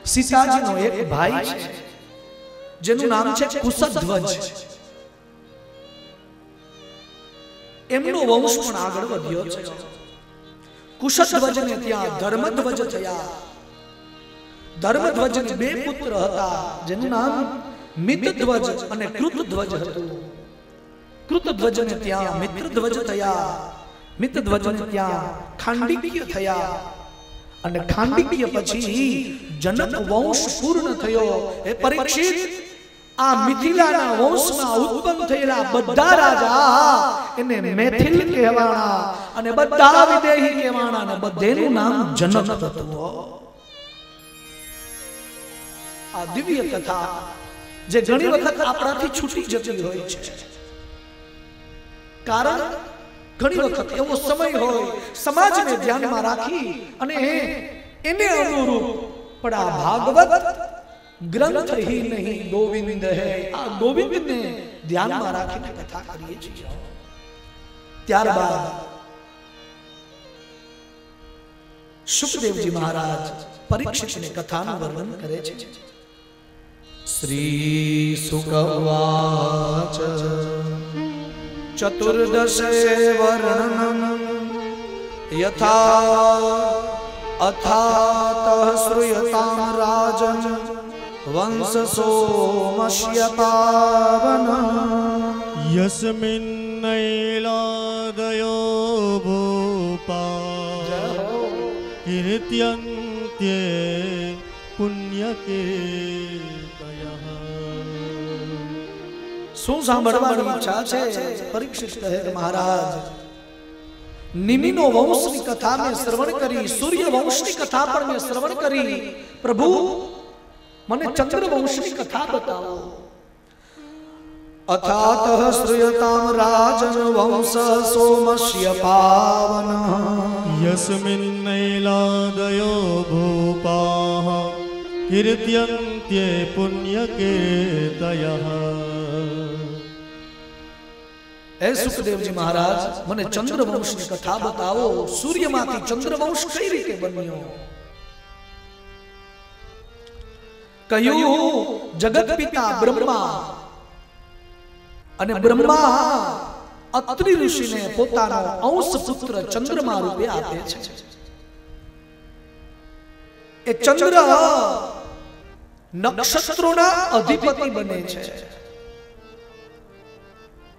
સીતાજીનો એક ભાઈ છે જેનું નામ છે કુશધ્વજ। એમનો વંશ પણ આગળ વધ્યો છે। કુશધ્વજને ત્યાં ધર્મધ્વજ થયા। ધર્મધ્વજને બે પુત્ર હતા જેનું નામ મિતધ્વજ અને કૃતધ્વજ હતું। કૃતધ્વજને ત્યાં મિત્રધ્વજ થયા। મિતધ્વજને ત્યાં ખાંડિક્ય થયા અને ખાંડિક્ય પછી જનક વંશ પૂર્ણ થયો। એ પરીક્ષિત, આ મિથિલાના વંશમાં ઉત્પન્ન થયેલા બધા રાજા એને મેથિલ કહેવાના અને બધા વિદેહી કહેવાના અને બધેનું નામ જનક હતું। આ દિવ્ય કથા જે ઘણી વખત આપણાથી છૂટી જતી હોય છે, કારણ ઘણી વખત એવો સમય હોય સમાજને ધ્યાનમાં રાખી અને એને અનુરૂપ પણ આ ભાગવત ગ્રંથ ही नहीं गोविंद है, आ गोविंद ने ध्यान में राखीने कथा करीए छीए। त्यारबाद शुकदेव जी महाराज परीक्षित ने कथाનું વર્ણન કરે છે। श्री शुक उवाच चतुर्दशे वर्णनम यथा अथातः श्रूयतां राजन् वंश सोमस्य पावन यस्मिन्नैलादयो भूपा कीर्त्यन्ते पुण्यकीर्तयः। શું સાંભળવાની ઈચ્છા છે? પરીક્ષિત કહે મહારાજ, નિમિનો વંશની કથા મેં શ્રવણ કરી, સૂર્ય વંશની કથા પણ મેં શ્રવણ કરી। પ્રભુ મને ચંદ્ર વંશની કથા बताओ। अथातः श्रूयतां राजन् वंश सोमस्य पावन यस्मिन्नैलादयो भूपाः कीर्त्यन्ते पुण्यकीर्तयः। हे सुखदेव जी महाराज, મને ચંદ્ર વંશની કથા बताओ। સૂર્યમાંથી ચંદ્ર વંશ કઈ રીતે બન્યો? કહ્યું જગત પિતા બ્રહ્મા અને બ્રહ્મા અત્રિ ઋષિને પોતાનો અંશ પુત્ર ચંદ્રમા રૂપે આપે છે। એ ચંદ્ર નક્ષત્રોના અધિપતિ બને છે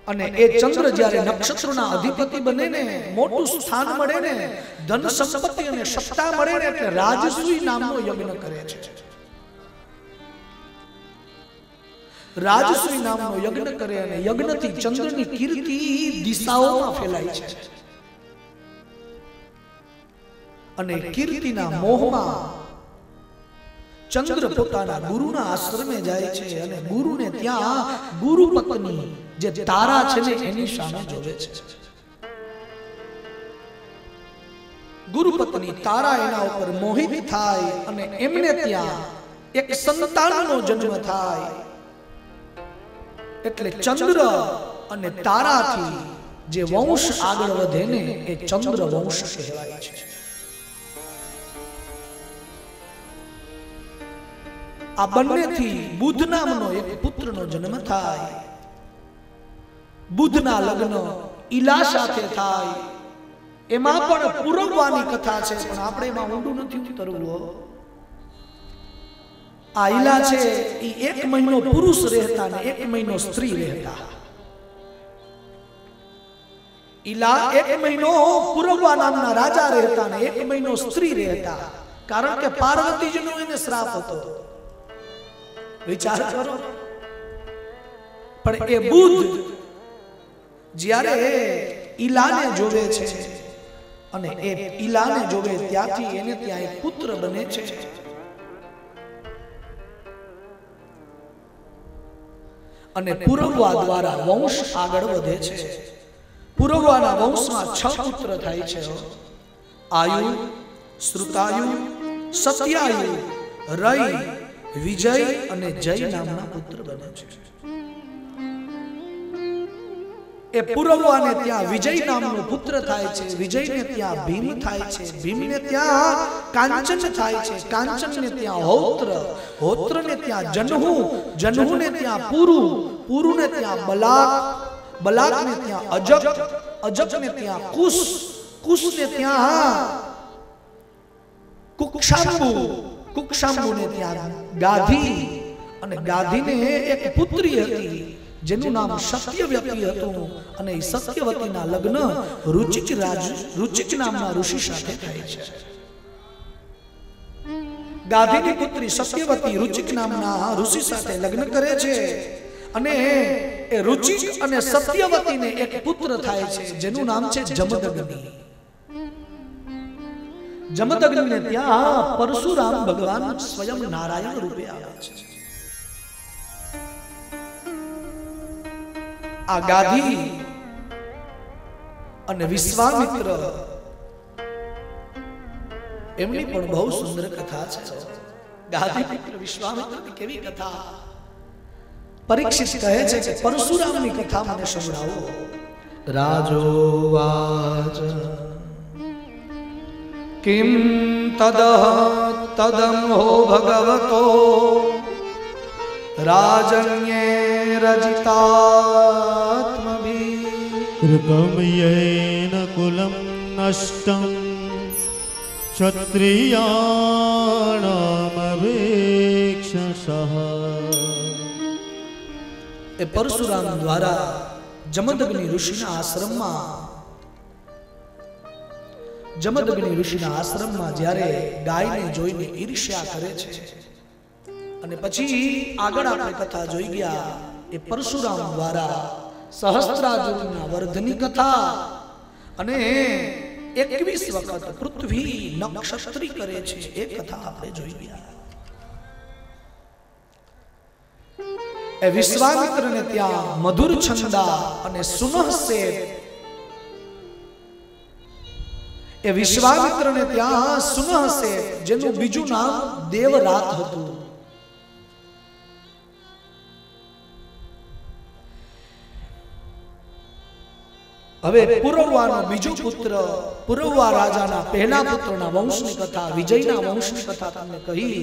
અને એ ચંદ્ર જ્યારે નક્ષત્રોના અધિપતિ બને ને, મોટું સ્થાન મળે ને, ધન સંપત્તિ અને સત્તા મળે ને, એટલે રાજસૂય નામનો યજ્ઞ કરે છે। રાજસૂય નામનો યજ્ઞ કરે અને યજ્ઞથી ચંદ્રની કીર્તિ દિશાઓમાં ફેલાય છે અને કીર્તિના મોહમાં ચંદ્ર પોતાના ગુરુના આશ્રમે જાય છે અને ગુરુને ત્યાં ગુરુ પત્ની જે તારા છે ને એની સામે જોવે છે। ગુરુ પત્ની તારા એના ઉપર મોહિત થાય અને એમને ત્યાં એક સંતાનનો જન્મ થાય। એટલે ચંદ્ર અને તારાથી જે વંશ આગળ વધે ને એ ચંદ્ર વંશ કહેવાય છે। આ બંનેથી બુધ નામનો એક પુત્રનો જન્મ થાય। બુધના લગ્ન ઈલા સાથે થાય। એમાં પણ પુરવવાની કથા છે, પણ આપણે એમાં ઊંડું નથી ઉતરવું। આ ઈલા છે એ 1 મહિનો પુરુષ રહેતા ને 1 મહિનો સ્ત્રી રહેતા। ઈલા 1 મહિનો પુરવા નામના રાજા રહેતા ને 1 મહિનો સ્ત્રી રહેતા, કારણ કે પાર્વતીજીનો એને શ્રાપ હતો। વિચાર કરો। પણ એ બુધ જ્યારે ઈલાને જોવે છે અને એ ઈલાને જોવે ત્યાંથી એને ત્યાં એક પુત્ર બને છે। અને પુરવા દ્વારા વંશ આગળ વધે છે। પુરવાના વંશમાં 6 પુત્ર થાય છે। આયુ, શ્રુતાયુ, સત્યાયુ, રય, વિજય અને જય નામના પુત્ર બને છે। એ પુરવાને ત્યાં વિજય નામનો પુત્ર થાય છે, વિજયને ત્યાં ભીમ થાય છે, ભીમને ત્યાં કાંચન થાય છે, કાંચનને ત્યાં હોત્ર, હોત્રને ત્યાં જન્હુ, જન્હુને ત્યાં પુરુ, પુરુને ત્યાં બલાક, બલાકને ત્યાં અજક, અજકને ત્યાં કુશ, કુશને ત્યાં કુક્ષાંબુ, કુક્ષાંબુને ત્યાં ગાધી, અને ગાધીને એક પુત્રી હતી જેનું નામ સત્યવતી હતું, અને એ સત્યવતીના લગ્ન રુચિક રાજ, રુચિક નામના ઋષિ સાથે થાય છે. ગાધીની પુત્રી સત્યવતી રુચિક નામના ઋષિ સાથે લગ્ન કરે છે, અને એ રુચિક અને સત્યવતીને એક પુત્ર થાય છે જેનું નામ છે જમદગ્નિ. જમદગ્નિને ત્યાં પરશુરામ ભગવાન સ્વયં નારાયણ રૂપે આવે છે. આ ગાધી અને વિશ્વામિત્ર એમની પણ બહુ સુંદર કથા છે. ગાધી પુત્ર વિશ્વામિત્રની કેવી કથા! પરીક્ષિત કહે છે કે પરશુરામની કથા મને સંભળાવો. રાજોવાચ કિમ તદમો ભગવતો રાજન્યે રજિતાત્મભી કૃકમયેન કુલમ નષ્ટં ક્ષત્રિયાણામવેક્ષસઃ. એ પરશુરામ દ્વારા જમદગ્નિ ઋષિના આશ્રમમાં, જમદગ્નિ ઋષિના આશ્રમમાં જ્યારે ગાયને જોઈને ઈર્ષ્યા કરે છે, અને પછી આગળ આપણે કથા જોઈ ગયા એ પરશુરામ દ્વારા સહસ્ત્રાર્જુનના વર્ધની કથા, અને 21 વખત પૃથ્વી નક્ષત્રી કરે છે એ કથા આપણે જોઈ ગયા. એ વિશ્વામિત્રને ત્યાં મધુર છંદા અને સુનહસેન, એ વિશ્વામિત્રને ત્યાં સુનહસેન જેનું બીજું નામ દેવરાત હતું. હવે પુરવાનો બીજો પુત્ર, પુરવા રાજાના પહેલા પુત્રના વંશની કથા, વિજયના વંશની કથા તમને કહી.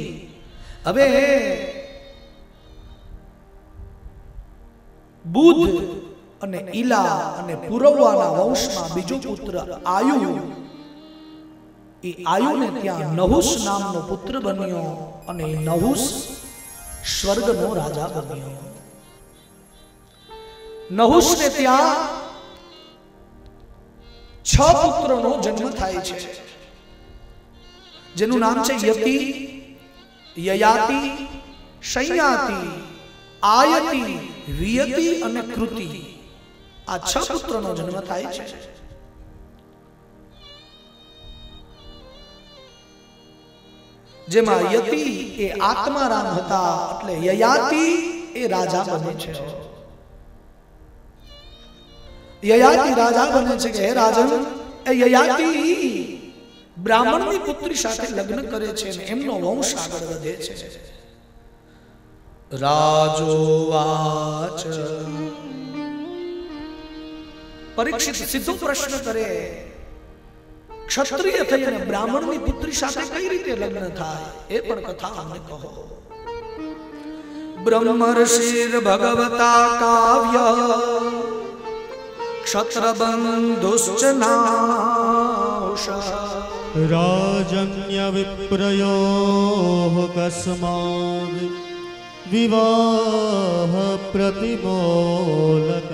હવે બુધ અને ઈલા અને પુરવાના વંશમાં બીજો પુત્ર આયુ, એ આયુને ત્યાં નહુસ નામનો પુત્ર બન્યો, અને નહુસ સ્વર્ગનો રાજા બન્યો. નહુસને ત્યાં 6 પુત્રોનો જન્મ થાય છે જેનું નામ છે યતિ, યયાતિ, શય્યાતિ, આયતિ, વિયતિ અને કૃતિ. આ 6 પુત્રોનો જન્મ થાય છે. જેમાં યતિ એ આત્મારામ હતા, એટલે યયાતિ એ રાજા બને છે. યયાતિ રાજા બને છે કે હે રાજન, એ યયાતિ બ્રાહ્મણની પુત્રી સાથે લગ્ન કરે છે અને એમનો વંશ આગળ વધે છે. રાજોવાચ, પરીક્ષિત સીધો પ્રશ્ન કરે, ક્ષત્રિય થઈને બ્રાહ્મણની પુત્રી સાથે કઈ રીતે લગ્ન થાય એ પણ કથા અમને કહો. બ્રહ્મર્ષિર ભગવતા કાવ્ય ક્ષત્રબંધુશ્ચ નાશઃ. રાજન્ય વિપ્રયોઃ કસ્માદ વિવાહ પ્રતિમોલકઃ.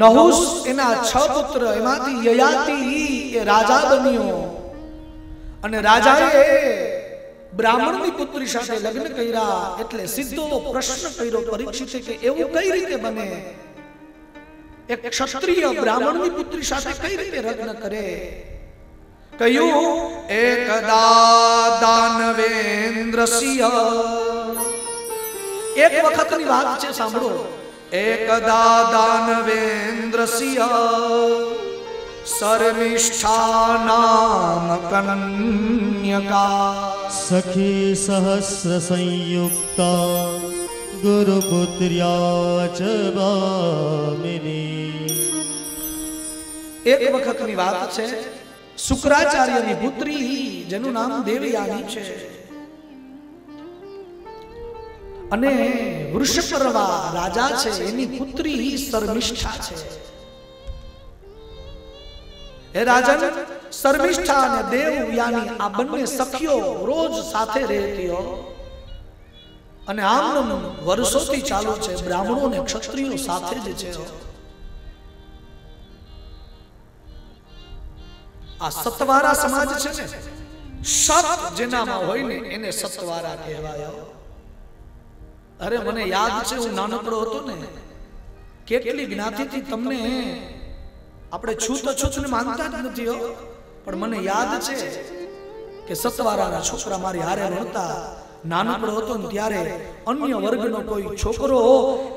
નહુસ એના 6 પુત્ર, એમાંથી યયાતિ એ રાજા બન્યો, અને રાજાએ બ્રાહ્મણની પુત્રી સાથે લગ્ન કર્યા. એટલે સીધો પ્રશ્ન કર્યો પરીક્ષિતે કે એવું કઈ રીતે બને, એક ક્ષત્રિય બ્રાહ્મણની પુત્રી સાથે કઈ રીતે લગ્ન કરે? કહ્યું, એકદા દાનવેન્દ્રસ્ય, એક વખતની વાત છે, સાંભળો. એકદા દાનવેન્દ્રસ્ય શર્મિષ્ઠા નામ કન્યકા સખી સહસ્ર સંયુક્તા गुरुपुत्र्या च भामिनी। एक वखतनी વાત છે, શુક્રાચાર્યની પુત્રી જેનું નામ દેવયાની છે અને વૃષપર્વા રાજા છે એની પુત્રી શર્મિષ્ઠા છે. હે રાજન, શર્મિષ્ઠા અને દેવયાની આ બંને સખીઓ રોજ સાથે રહેતી હો અને આમ વર્ષોથી ચાલુ છે. બ્રાહ્મણો ને ક્ષત્રિયો સાથે જ છે. આ સતવારા સમાજ છે ને, સત જેનામાં હોય ને એને સતવારા કહેવાય. અરે મને યાદ છે, હું નાનકડો હતો ને, કેટલી જ્ઞાતિથી તમને આપણે છૂત અછૂત ને માનતા જ નથી હો, પણ મને યાદ છે કે સતવારાના છોકરા મારી હારે હતા. નાનકડો હતો ને ત્યારે અન્ય વર્ગનો કોઈ છોકરો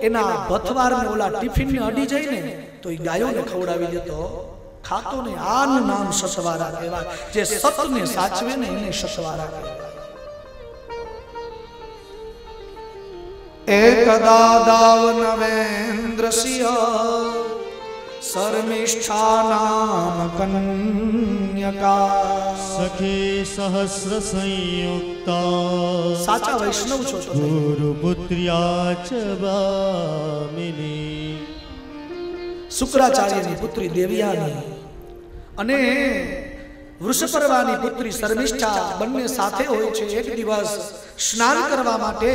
એના ભથવારને ઓલા ટિફિનને અડી જાય ને તો એ ગાયોને ખવડાવી દેતો. ખાતો ને આનું નામ સતવારા કહેવાય. જે સતને સાચવે ને એને સતવારા કહેવાય. એકદા દાવનવેન્દ્રસિંહ શર્મિષ્ઠા નામ કન્યકા સખી સહસ્ર સંયુક્તા સાચા વૈષ્ણવ છો તમે. ગુરુપુત્ર્યા ચ ભામિની. શુક્રાચાર્યની પુત્રી દેવયાની અને વૃષપર્વાની પુત્રી શર્મિષ્ઠા બંને સાથે હોય છે. એક દિવસ સ્નાન કરવા માટે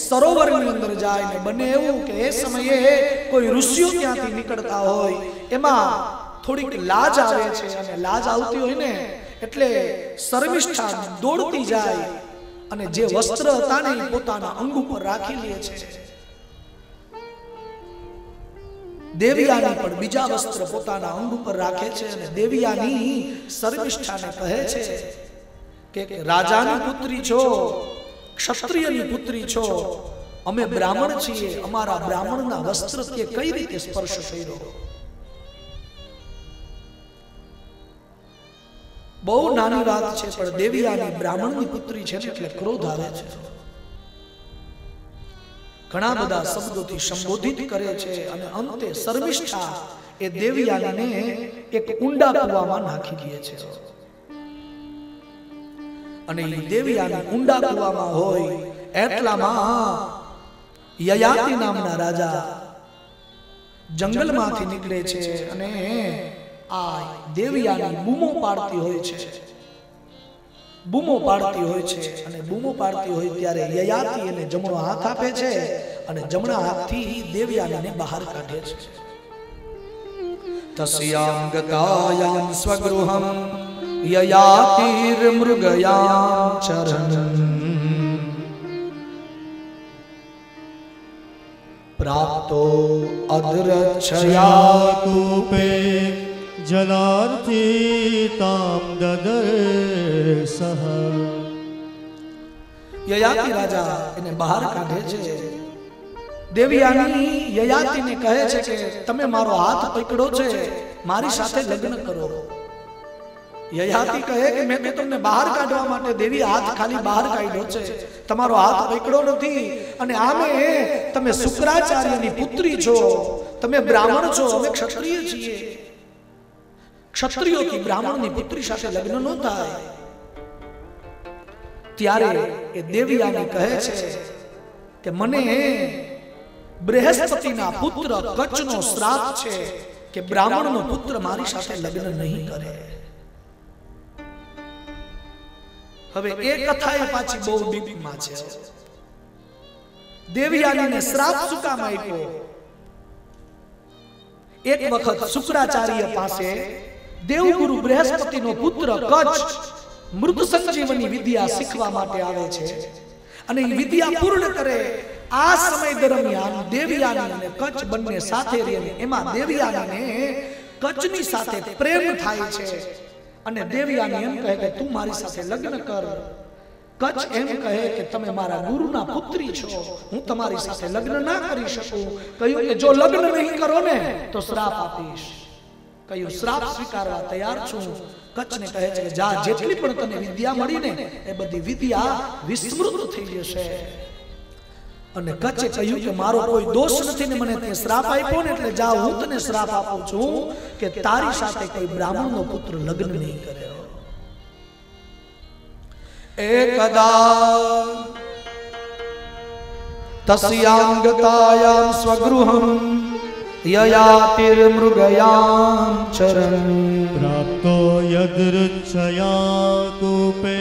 સરોવરની અંદર જાય ને બને એવું કે એ સમયે કોઈ ઋષિઓ ત્યાંથી નીકળતા હોય, એમાં થોડીક લાજ આવે છે અને લાજ આવતી હોય ને એટલે શર્મિષ્ઠા દોડતી જાય અને જે વસ્ત્ર હતા ને એ પોતાના અંગ ઉપર રાખી લે છે. દેવયાની પણ બીજા વસ્ત્ર પોતાના અંગ ઉપર રાખે છે અને દેવયાની શર્મિષ્ઠાને કહે છે કે રાજાની પુત્રી છો, ક્ષત્રિયની પુત્રી છો, અમે બ્રાહ્મણ છીએ, અમારા બ્રાહ્મણના વસ્ત્ર કે કઈ રીતે સ્પર્શ કર્યો? બહુ નાની વાત છે, પણ દેવયાની બ્રાહ્મણની પુત્રી છે ને એટલે ક્રોધ આવે છે. ઘણા બધા શબ્દોથી સંબોધિત કરે છે અને અંતે શર્મિષ્ઠા એ દેવયાનીને એક ઊંડા કૂવામાં નાખી દે છે. અને એ દેવયાની ઊંડા કૂવામાં હોય એટલામાં યયાતિ નામના રાજા જંગલમાંથી નીકળે છે અને આ દેવયાની બૂમો પાડતી હોય છે. બૂમો પાડતી હોય છે અને બૂમો પાડતી હોય ત્યારે યયાતિ એને જમણો હાથ આપે છે અને જમણા હાથથી દેવયાનીને બહાર કાઢે છે. તસ્યામ ગતાયામ સ્વગૃહમ યયાતિર મૃગયામ ચરણ પ્રાપ્તો અદ્રચ્છયા કૂપે જલાર્થી તામ દદર્શઃ. યયાતિ રાજા એને બહાર કાઢે છે. દેવયાની યયાતિને કહે છે કે તમે મારો હાથ પકડો છે, મારી સાથે લગ્ન કરો. યયાતિ કહે કે મેં તમને બહાર કાઢવા માટે દેવી હાથ ખાલી બહાર કાઢ્યો છે, તમારો હાથ પકડો નથી. અને આમે તમે શુક્રાચાર્યની પુત્રી છો, તમે બ્રાહ્મણ છો, અમે ક્ષત્રિય છીએ. ક્ષત્રિયોથી બ્રાહ્મણની પુત્રી સાથે લગ્ન ન થાય. ત્યારે એ દેવયાની કહે છે કે મને બૃહસ્પતિના પુત્ર કચ્છનો શ્રાપ છે કે બ્રાહ્મણનો પુત્ર મારી સાથે લગ્ન નહીં કરે. હવે એ કથા એ પાછી બહુ ડીપમાં છે. દેવયાનીને શ્રાપ શું કામ આપ્યો? એક વખત શુક્રાચાર્ય પાસે દેવગુરુ બૃહસ્પતિનો પુત્ર કચ્છ મૃત સંજીવની વિદ્યા શીખવા માટે આવે છે અને એ વિદ્યા પૂર્ણ કરે. આ સમય દરમિયાન દેવયાની અને કચ્છ બંને સાથે રહે. એમાં દેવયાનીને કચ્છની સાથે પ્રેમ થાય છે અને દેવયાની એમ કહે કે તું મારી સાથે લગ્ન કર. કચ્છ એમ કહે કે તમે મારા ગુરુના પુત્રી છો, હું તમારી સાથે લગ્ન ના કરી શકું. કહ્યું કે જો લગ્ન નહીં કરો ને તો શ્રાપ આપીશ. કહ્યું શ્રાપ સ્વીકારવા તૈયાર છું. કચ્છને કહે છે કે જા, જેટલી પણ તને વિદ્યા મળી ને એ બધી વિદ્યા વિસ્મૃત થઈ જશે. અને કચ્છે કહ્યું કે મારો કોઈ દોષ નથી ને મને તે શ્રાપ આપ્યો ને એટલે જા હું તને શ્રાપ આપું છું કે તારી સાથે કોઈ બ્રાહ્મણનો પુત્ર લગ્ન નહીં કરે. એકદા તસ્યાંગતાયામ સ્વગૃહં યયાતિર્મૃગયામ ચરણ પ્રાપ્તો યદૃચ્છયા કૂપે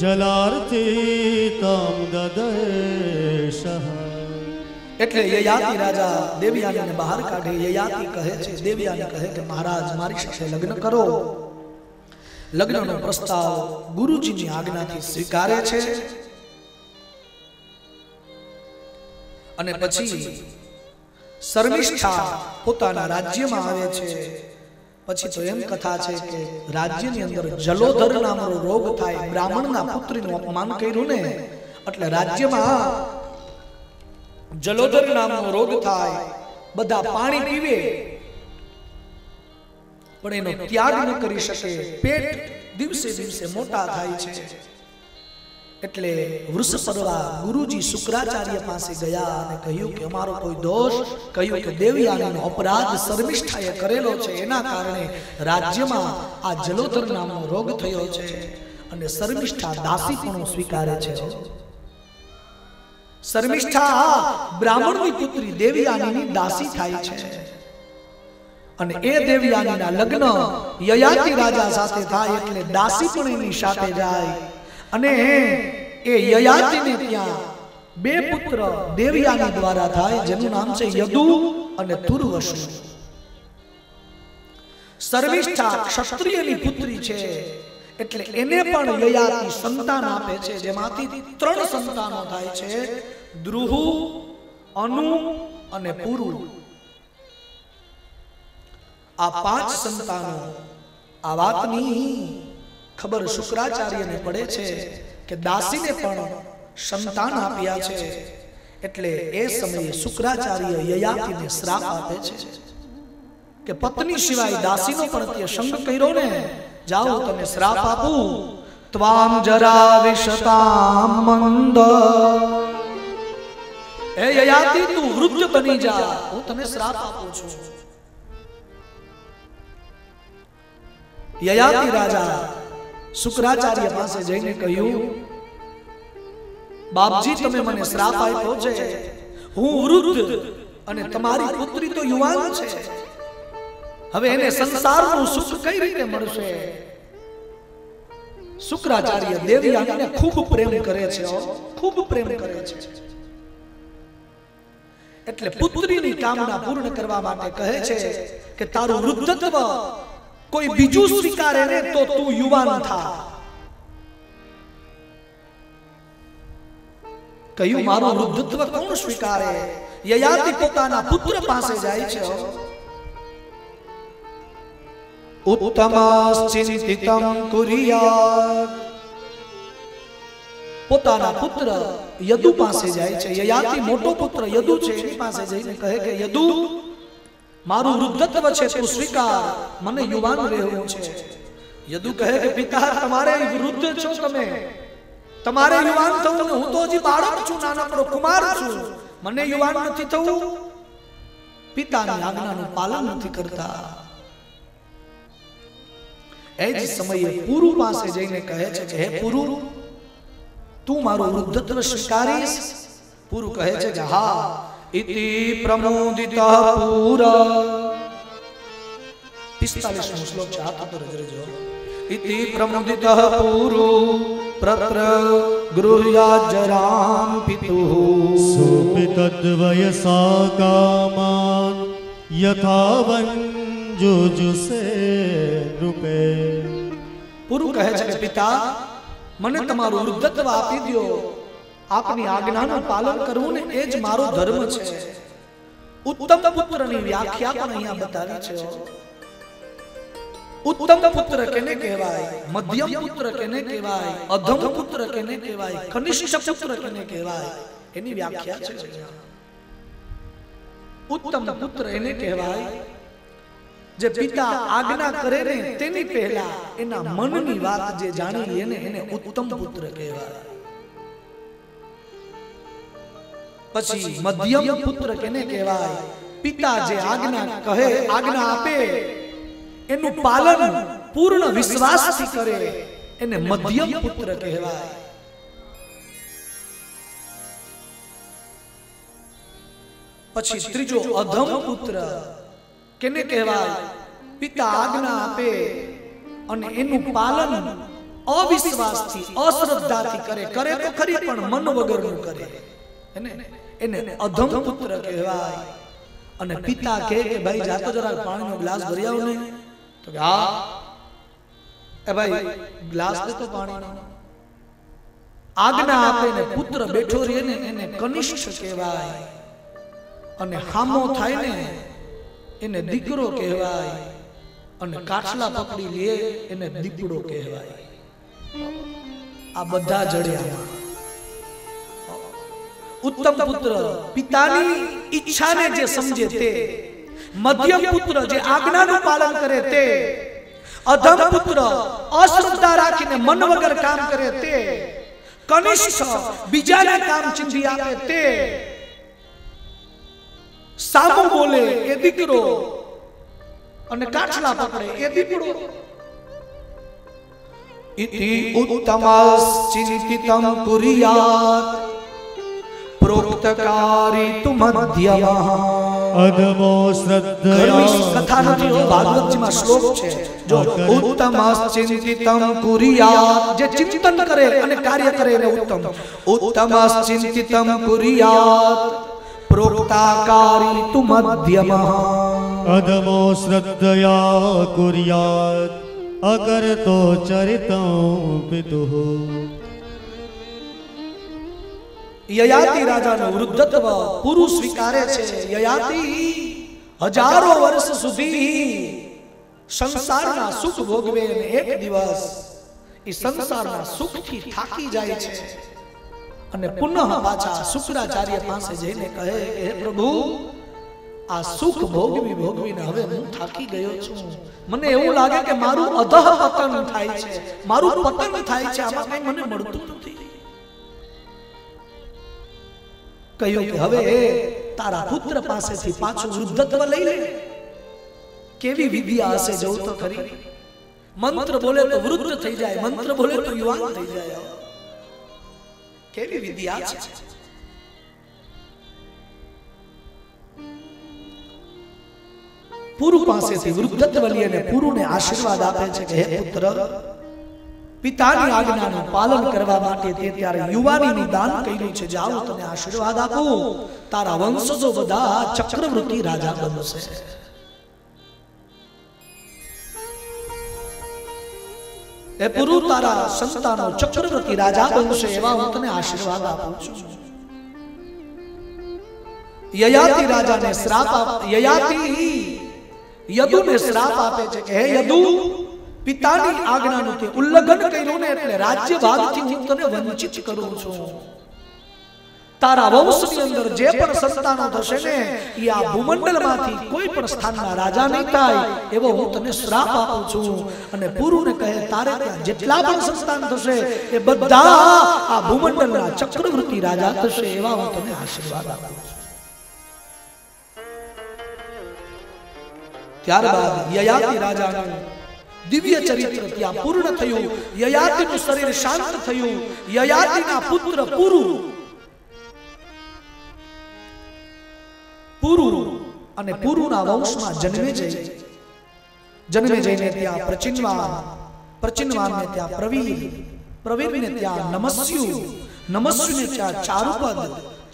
જલાર્થી તમ દદર્શઃ. એટલે યયાતિ રાજા દેવયાનીને બહાર કાઢે. યયાતિ કહે છે, દેવયાની કહે કે મહારાજ મારી સાથે લગ્ન કરો. લગ્નનો પ્રસ્તાવ ગુરુજીની આજ્ઞાથી સ્વીકારે છે અને પછી શર્મિષ્ઠા પોતાના રાજ્યમાં આવે છે. પછી તો એમ કથા છે કે રાજ્યની અંદર જલોધર નામનો રોગ થાય. બ્રાહ્મણના પુત્રીનું અપમાન કર્યું ને એટલે રાજ્યમાં જલોધર નામનો રોગ થાય. બધા પાણી પીવે પણ એનો ત્યાગ ન કરી શકે. પેટ દિવસે દિવસે મોટા થાય છે. એટલે વૃષપર્વા ગુરુજી શુક્રાચાર્ય પાસે ગયા અને કહ્યું કે અમારો કોઈ દોષ, કહ્યું કે દેવયાનીનો અપરાધ શર્મિષ્ઠાએ કરેલો છે, એના કારણે રાજ્યમાં આ જલોધર નામનો રોગ થયો છે. અને શર્મિષ્ઠા દાસીપણું સ્વીકારે છે. શર્મિષ્ઠા બ્રાહ્મણની પુત્રી દેવયાનીની દાસી થાય છે અને એ દેવયાનીના લગ્ન યયાતિ રાજા સાથે થાય એટલે દાસી પણ એની સાથે જાય. અને એ યયાતિને ત્યાં બે પુત્ર દેવયાની દ્વારા થાય જેનું નામ છે યદુ અને તુર્વશુ. શર્મિષ્ઠા ક્ષત્રિયની પુત્રી છે એટલે એને પણ યયાતિ સંતાન આપે છે, જેમાંથી 3 સંતાનો થાય છે, દ્રુહુ, અનુ અને પુરુ. આ 5 સંતાનો. આ વાતની ખબર શુક્રાચાર્યને પડે છે કે દાસીને પણ સંતાન આપ્યા છે. એટલે એ સમયે શુક્રાચાર્ય યયાતિને શ્રાપ આપે છે કે પત્ની સિવાય દાસીનો પણ તે સંગ કર્યો ને, જાઓ તને શ્રાપ આપું. ત્વામ જરા વિશતામ મંદ. એ યયાતિ તું વૃદ્ધ બની જા, હું તને શ્રાપ આપું છું. યયાતિ રાજા શુક્રાચાર્ય પાસે જઈને કહ્યું, બાપજી તમે મને શ્રાપ આપ્યો છે, હું વૃદ્ધ અને તમારી પુત્રી તો યુવાન છે, હવે એને સંસારનું સુખ કઈ રીતે મળશે? શુક્રાચાર્ય દેવયાનીને ખૂબ પ્રેમ કરે છે, ખૂબ પ્રેમ કરે છે. એટલે પુત્રીની કામના પૂર્ણ કરવા માટે કહે છે કે તારું વૃદ્ધત્વ કોઈ બીજું સ્વીકારે ને તો તું યુવાન થા. કહ્યું મારું વૃદ્ધત્વ કોણ સ્વીકારે? યયાતિ પોતાના પુત્ર પાસે જાય છે. ઉત્તમાશ્ચિંતિતં કુર્યાત. પોતાના પુત્ર યદુ પાસે જાય છે. યયાતિ મોટો પુત્ર યદુ છે, એની પાસે જઈને કહે કે યદુ મારું વૃદ્ધત્વ છે, તું સ્વીકાર, મને યુવાન રહેવું છે. યદુ કહે કે પિતા તમારે વૃદ્ધ છો, તમે તમારે યુવાન થવું ને હું તો હજી બાળક છું, નાનકડો કુમાર છું, મને યુવાન નથી થવું. પિતાની આજ્ઞાનું પાલન નથી કરતા. એ જ સમયે પુરુ પાસે જઈને કહે છે કે હે પુરુ તું મારું વૃદ્ધત્વ સ્વીકારીશ? પુરુ કહે છે કે હા. ઇતિ પ્રમોદિતઃ પુર. 45મો શ્લોક છે, હાથ ઉપર જ રહેજો. ઇતિ પ્રમોદિતઃ પુરુ પ્રત્ર ગૃહ્યાજરામ પિતુઃ સુપિતદ્વયસા કામાન યથાવન જુજુસે રૂપે. પુરુ કહે છે કે પિતા મને તમારું વૃદ્ધત્વ આપી દો, આપની આજ્ઞાનું પાલન કરવું ને એ જ મારો ધર્મ છે. ઉત્તમ પુત્રની વ્યાખ્યા પણ અહીંયા બતાવી છે. ઉત્તમ પુત્ર કેને કહેવાય, મધ્યમ પુત્ર કેને કહેવાય, અધમ પુત્ર કેને કહેવાય, કનિષ્ઠ પુત્ર કેને કહેવાય, એની વ્યાખ્યા છે. ઉત્તમ પુત્ર એને કહેવાય જે પિતા આજ્ઞા કરે ને તેની પહેલા એના મનની વાત જે જાણી લે ને એને ઉત્તમ પુત્ર કહેવાય. પછી મધ્યમ પુત્ર કેને કહેવાય? પિતા જે આજ્ઞા કહે, આજ્ઞા આપે એનું પાલન પૂર્ણ વિશ્વાસથી કરે એને મધ્યમ પુત્ર કહેવાય. પછી ત્રીજો અધમ પુત્ર કેને કહેવાય? પિતા આજ્ઞા આપે અને એનું પાલન અવિશ્વાસથી, અશ્રદ્ધાથી કરે તો ખરી પણ મન વગરનું કરે એને અધમ પુત્ર કહેવાય. અને પિતા કહે કે ભાઈ જાતો જરા પાણીનો ગ્લાસ ભરી આવ ને, તો કે હા એ ભાઈ ગ્લાસ દે તો પાણીનો. આજ્ઞા આપે ને પુત્ર બેઠો રહે ને એને કનિષ્ઠ કહેવાય. અને હામો થાય ને એને દીકરો કહેવાય. અને કાચલા પકડી લે એને દીકડો કહેવાય. આ બધા જડ્યા. ઉત્તમ પુત્ર પિતાની ઈચ્છાને જે સમજે તે, મધ્યમ પુત્ર જે આજ્ઞાનું પાલન કરે તે, અધમ પુત્ર અશ્રદ્ધા રાખીને મન વગર કામ કરે તે, કનિષ્ઠ બીજાને કામ ચીંધી આપે તે, સામો બોલે એ દીકરો અને કાચલા પકડે એ દીકડો. ઇતિ ઉત્તમશ્ચિંતિતં કુર્યાત પ્રોક્તકારી તુ મધ્યમઃ. અધમો શ્રદ્ધયા કથા નથી, ભાગવતજીમાં શ્લોક છે. જો ઉત્તમશ્ચિંતિતં કુર્યાત, જે ચિંતન કરે અને કાર્ય કરે એને ઉત્તમ. ઉત્તમશ્ચિંતિતં કુર્યાત પ્રોક્તાકારી તુ મધ્યમઃ. અધમો શ્રદ્ધયા કુર્યાત અકર્તો ચરિतं પિતુઃ. યયાતિ રાજાનો વૃદ્ધત્વ પુરુષ સ્વીકારે છે. યયાતિ હજારો વર્ષ સુધી સંસારના સુખ ભોગવે અને એક દિવસ એ સંસારના સુખથી થાકી જાય છે અને પુનઃ પાછા શુક્રાચાર્ય પાસે જઈને કહે કે હે પ્રભુ, આ સુખ ભોગવીને હવે હું થાકી ગયો છું. મને એવું લાગે કે મારું અધઃ પતન થાય છે, મારું પતન થાય છે, આમાં કંઈ મને મળતું નથી. કહ્યું કે હવે તારા પુત્ર પાસેથી પાછું વૃદ્ધત્વ લઈ લે. કેવી વિદ્યા હશે જોઉં તો ખરી. મંત્ર બોલે તો વૃદ્ધ થઈ જાય, મંત્ર બોલે તો યુવાન થઈ જાય. કેવી વિદ્યા છે. પુરુ પાસેથી વૃદ્ધત્વ લઈ અને પુરુને આશીર્વાદ આપે છે કે હે પુત્ર, પિતાની આજ્ઞાનું પાલન કરવા માટે તે ત્યારે યુવાનીનું દાન કર્યું છે. જાઓ તને આશીર્વાદ આપું, તારા વંશજો બધા ચક્રવર્તી રાજા બનશે. એ પુરુ, તારા સંતાનો ચક્રવર્તી રાજા બનશે એવા હું તને આશીર્વાદ આપું છું. યયાતિ રાજાને શ્રાપ યયાતિ યદુને શ્રાપ આપે છે કે હે યદુ, પિતાની આજ્ઞાનું તે ઉલ્લંઘન કર્યું ને એટલે રાજ્ય ભાગથી હું તને વંચિત કરું છું. તારા વંશની અંદર જે પણ સંતાનો થશે ને એ આ ભૂમંડળમાંથી કોઈ પણ સ્થાનના રાજા નહીં થાય એવો હું તને શ્રાપ આપું છું. અને પુરુને કહે તારે ત્યાં જેટલા પણ સંતાન થશે એ બધા આ ભૂમંડળના ચક્રવર્તી રાજા થશે એવા હું તને આશીર્વાદ આપું છું. ત્યારબાદ યયાતિ રાજાનું દિવ્ય ચરિત્ર ત્યાં પૂર્ણ થયું. યયાતિનું શરીર શાંત થયું. યયાતિના પુત્ર પુરુ અને પુરુના વંશમાં જન્મે જઈને ત્યાં પ્રચિનવાનને ત્યાં પ્રવીરને ત્યાં નમસ્યુને ત્યાં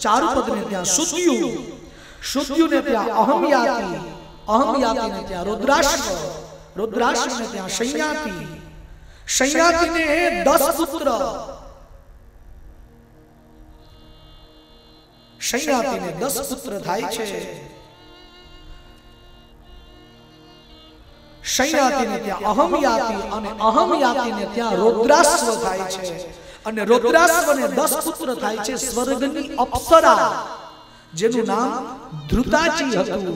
ચારુપદને ત્યાં શુદ્યુને ત્યાં અહમયાતિને ત્યાં રુદ્રાશ્વને ત્યાં શૈયાતિને 10 પુત્ર, શૈયાતિને 10 પુત્ર થાય છે. શૈયાતિને ત્યાં અહમયાતિ અને અહમયાતિને ત્યાં રુદ્રાશ્વ થાય છે. અને રુદ્રાશ્વને 10 પુત્ર થાય છે સ્વર્ગની અપ્સરા જેનું નામ ધ્રુતાચી હતું.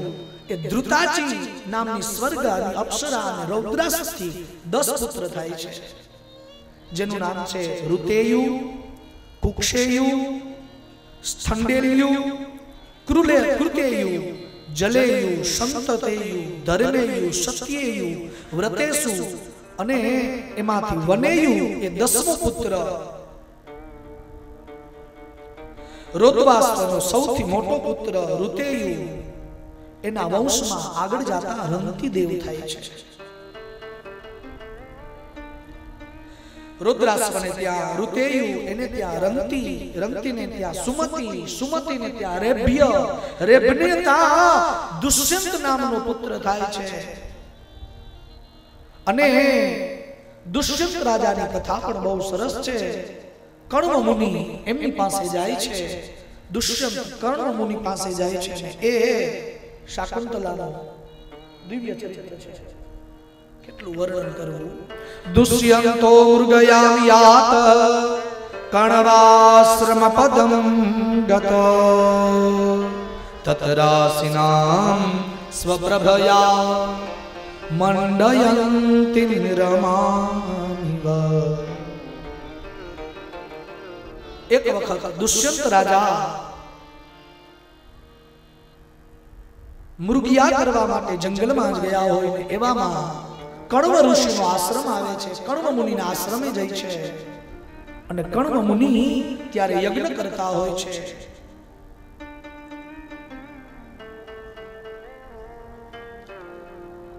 એ ધ્રુતાચી નામની સ્વર્ગની અપ્સરા અને રૌદ્રાસથી 10 પુત્ર થાય છે જેનું નામ છે ઋતેયુ, કુક્ષેયુ, સ્થંડેલ્યુ કૃતેયુ જલેયુ સંતતેયુ ધર્મેયુ સત્યેયુ વ્રતેસુ અને એમાંથી વનેયુ એ 10મો પુત્ર રોદવાસનો સૌથી મોટો પુત્ર ઋતેયુ એના વંશમાં આગળ જતા રંતી દેવ થાય છે. રુદ્રાશ્વને ત્યાં ઋતેયુ, એને ત્યાં રંતી, રંતીને ત્યાં સુમતી, સુમતીને ત્યાં રેભ્ય, રેભને ત્યાં દુષ્યંત નામનો પુત્ર થાય છે. અને દુષ્યંત રાજાની કથા પણ બહુ સરસ છે. કર્ણ મુનિ એમની પાસે જાય છે. દુષ્યંત કર્ણ મુનિ પાસે જાય છે અને એ શાકુંતલાનો દિવ્ય ચરિત્ર છે. કેટલું વર્ણન કરવું. દુષ્યંતો મૃગયામિયાત કણવાશ્રમ પદમ ગત તતરાસિનામ સ્વપ્રભયા મંડયંતિ નિરમામિવ. એક વખત દુષ્યંત રાજા મૃગયા કરવા માટે જંગલમાં જ ગયા હોય ને એવામાં કર્ણ ઋષિનો આશ્રમ આવે છે. કર્ણ મુનિના આશ્રમે જાય છે અને કર્ણ મુનિ ત્યારે યજ્ઞ કરતા હોય છે.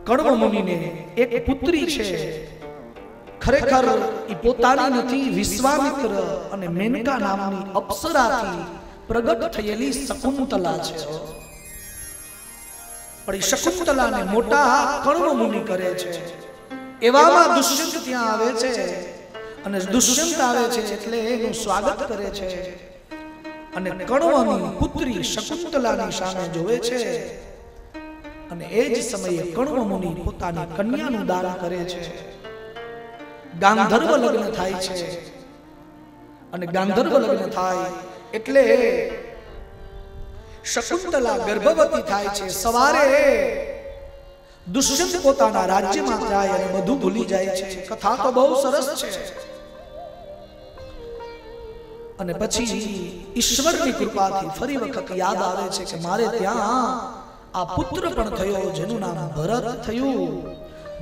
કર્ણ મુનિને એક પુત્રી છે. ખરેખર એ પોતાની નથી, વિશ્વામિત્ર અને મેનકા નામની અપ્સરાથી પ્રગટ થયેલી શકુંતલા છે. પણ એ શકુંતલાને મોટા કર્ણ મુનિ કરે છે. એવામાં દુષ્યંત ત્યાં આવે છે અને દુષ્યંત આવે છે એટલે એનું સ્વાગત કરે છે અને કર્ણની પુત્રી શકુંતલાની સામે જોવે છે અને એ જ સમયે કર્ણ મુનિ પોતાની કન્યાનું દાન કરે છે. ગાંધર્વ લગ્ન થાય છે અને ગાંધર્વ લગ્ન થાય એટલે શકુંતલા ગર્ભવતી થાય છે. સવારે દુષ્યંત પોતાના રાજ્યમાં જાય અને બધું ભૂલી જાય છે. કથા તો બહુ સરસ છે. અને પછી ઈશ્વરની કૃપાથી ફરી વખત યાદ આવે છે કે મારે ત્યાં આ પુત્ર પણ થયો જેનું નામ ભરત થયું.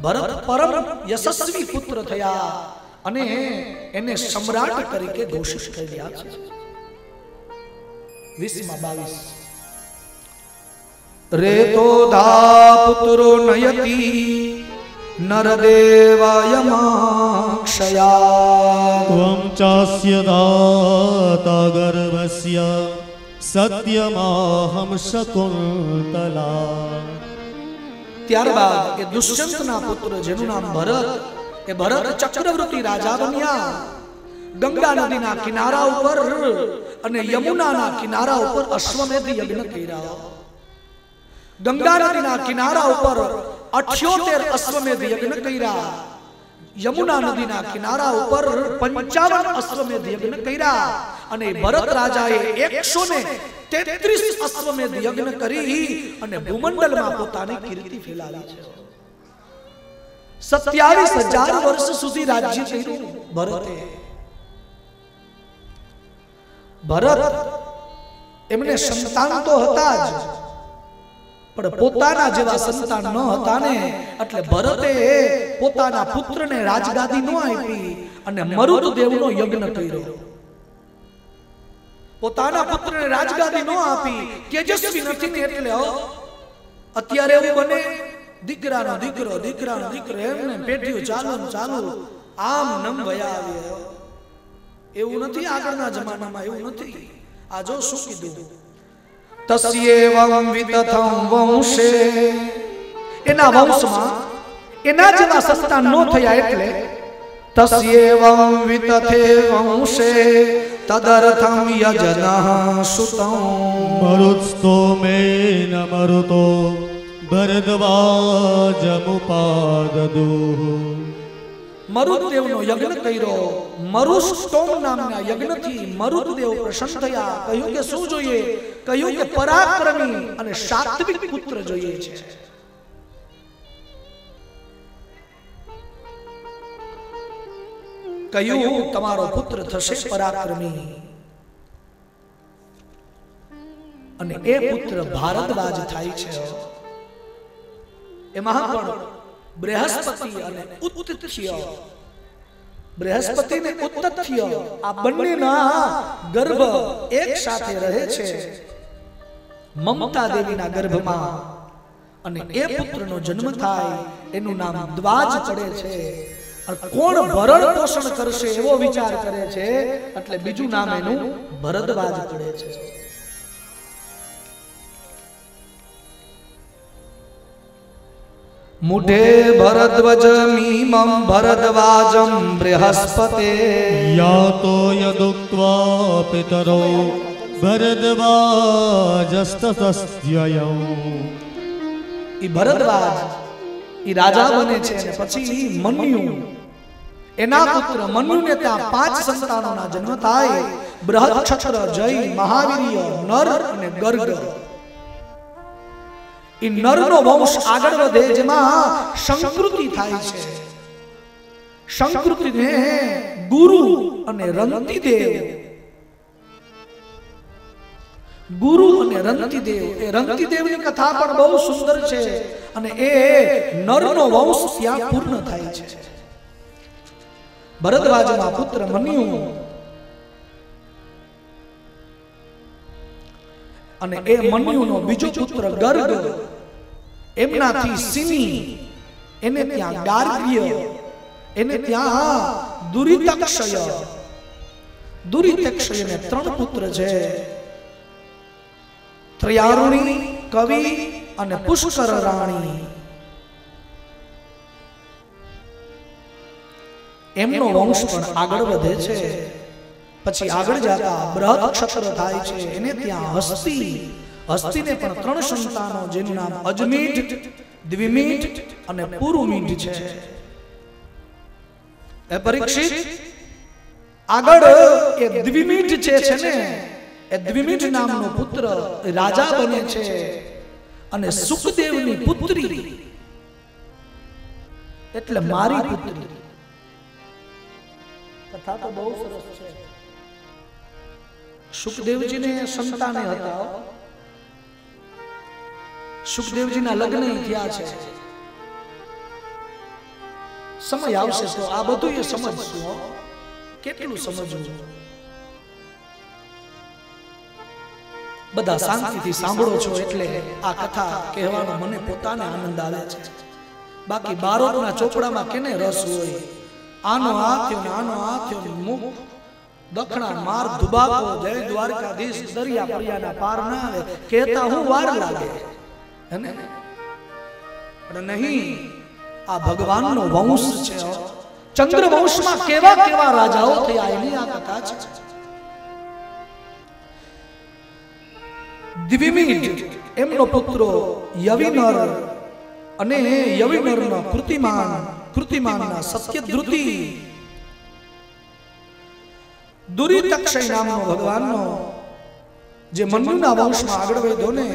ભરત પરમ યશસ્વી પુત્ર થયા અને એને સમ્રાટ તરીકે ઘોષિત કર્યા છે. 20 રેતો ધા પુત્રો નયતિ નરદેવાયમાક્ષયા ત્વં ચાસ્ય દાતા ગર્ભસ્ય સત્યમાહમ શકુંતલા. ત્યારબાદ એ દુષ્યંતના પુત્ર જેનું નામ ભરત, એ ભરત ચક્રવર્તી રાજા બન્યા. ગંગા નદીના કિનારા ઉપર અને યમુનાના કિનારા ઉપર અશ્વમેધ યજ્ઞ કર્યા. ગંગા નદીના કિનારા ઉપર 78 અશ્વમેધ યજ્ઞ કર્યા. યમુના નદીના કિનારા ઉપર 55 અશ્વમેધ યજ્ઞ કર્યા અને ભરત રાજાએ 133 અશ્વમેધ યજ્ઞ કરી અને ભૂમંડળમાં પોતાની કીર્તિ ફેલાવી છે. 27,000 વર્ષ સુધી રાજ્ય કર્યું ભરતે. ભરત એમને સંતાન તો હતા જ, પણ પોતાના જેવા સંતાન ન હતા ને, એટલે ભરતે પોતાના પુત્રને રાજગાદી ન આપી અને મરુદદેવનો યજ્ઞ કર્યો. પોતાના પુત્રને રાજગાદી ન આપી, તેજસ્વી નથી ને એટલે અત્યારે એવું બને દીકરાનો દીકરો દીકરાનો દીકરો એમને પેઢીઓ ચાલુ ચાલુ આમ નમ વયા આવે. એવું નથી આગળના જમાનામાં, એવું નથી. આ જો શું કીધું, તસ્યેવં વિતથં વંશે, એના વંશમાં એના જેવા સંતાન ન થયા એટલે તસ્યેવં વિતથે વંશે તદર્થં યજનઃ સુતં મરુત્સ્તોમેન મરુતો ભરદ્વાજમુપાદદુ. મરુદદેવનો યજ્ઞ કર્યો. મરુસ્તોમ નામના યજ્ઞથી મરુદદેવ પ્રસન્ન થયા. કહ્યું કે શું જોઈએ? કહ્યું કે પરાક્રમી અને સાત્વિક પુત્ર જોઈએ છે. કહ્યું તમારો પુત્ર થશે પરાક્રમી. અને એ પુત્ર ભારદ્વાજ થાય છે. એમાં પણ બૃહસ્પતિ અને ઉત્તથ્ય, બૃહસ્પતિ ને ઉત્તથ્ય આ બંનેના ગર્ભ એક સાથે રહે છે મમતા દેવીના ગર્ભમાં, અને એ પુત્રનો જન્મ થાય એનું નામ દ્વાજ પડે છે. કોણ ભરણ પોષણ કરશે એવો વિચાર કરે છે એટલે બીજું નામ એનું ભરદ્વાજ પડે છે. મુઢે ભરદ્વજ મીમં ભરદ્વાજં બૃહસ્પતે યાતો યદુક્ત્વા પિતરો ભરદ્વાજસ્તસ્યયૌ. ઈ ભરદ્વાજ ઈ રાજા બને છે અને પછી મન્યુ એના પુત્ર મન્યુને ત્યાં 5 સંતાનોના જન્મ થાય. બૃહત્ક્ષત્ર, જય, મહાવીર્ય, નર અને ગર્ગ. ઈ નરનો વંશ આગળ વધે જેમાં સંકૃતિ થાય છે. સંકૃતિને ગુરુ અને રંતિદેવ, ગુરુ અને રંતિદેવ, એ રંતિદેવની કથા પણ બહુ સુંદર છે અને એ નરનો વંશ ત્યાં પૂર્ણ થાય છે. ભરદ્વાજના પુત્ર મન્યુ અને એ મન્યુનો બીજો પુત્ર ગર્ગ, એમનાથી સિની, એને ત્યાં ગાર્ગ્ય, એને ત્યાં દુરિતક્ષય. દુરિતક્ષયને 3 પુત્ર છે, ત્રયારુણી, કવિ અને પુષ્કર રાણી. એમનો વંશ પણ આગળ વધે છે. પછી આગળ જતા બૃહત્ક્ષત્ર થાય છે, એને ત્યાં હસ્તી. હસ્તીને પણ 3 સંતાનો જેનું નામ અજમીઢ, દ્વિમીઢ અને પુરુમીઢ છે. એ પરીક્ષિત આગળ એ દ્વિમીઢ છે ને, એ દ્વિમીઢ નામનો પુત્ર રાજા બને છે અને સુખદેવની પુત્રી એટલે મારી પુત્રી. કથા તો બહુ સરસ છે. સુખદેવજીને સંતાને હતા. સુખદેવજીના લગ્ન થયા છે. સમય આવશે તો આ બધું એ સમજશું. કેટલું સમજવું, બધા શાંતિથી સાંભળો છો એટલે આ કથા કહેવાનો મને પોતાને આનંદ આવે છે. બાકી બારોટના ચોપડામાં કેને રસ હોય? આનો આ થયો ને આનો આ થયો ને મુખ દખણા માર ધુબાકો, જય દ્વારકાધીશ, દરિયા પરિયાના પાર ના આવે કહેતા હું વાર લાગે હે ને? પણ નહીં, આ ભગવાનનો વંશ છે. ચંદ્ર વંશમાં કેવા કેવા રાજાઓ થયા એની આ કથા છે. દ્વિમીઢ એમનો પુત્રો યવિનર અને યવિનરનો કૃતિમાનના સત્યધ્રુતિ. દુરિતક્ષય નામનો ભગવાનનો જે મન્યુના વંશમાં આગળ વધ્યો ને,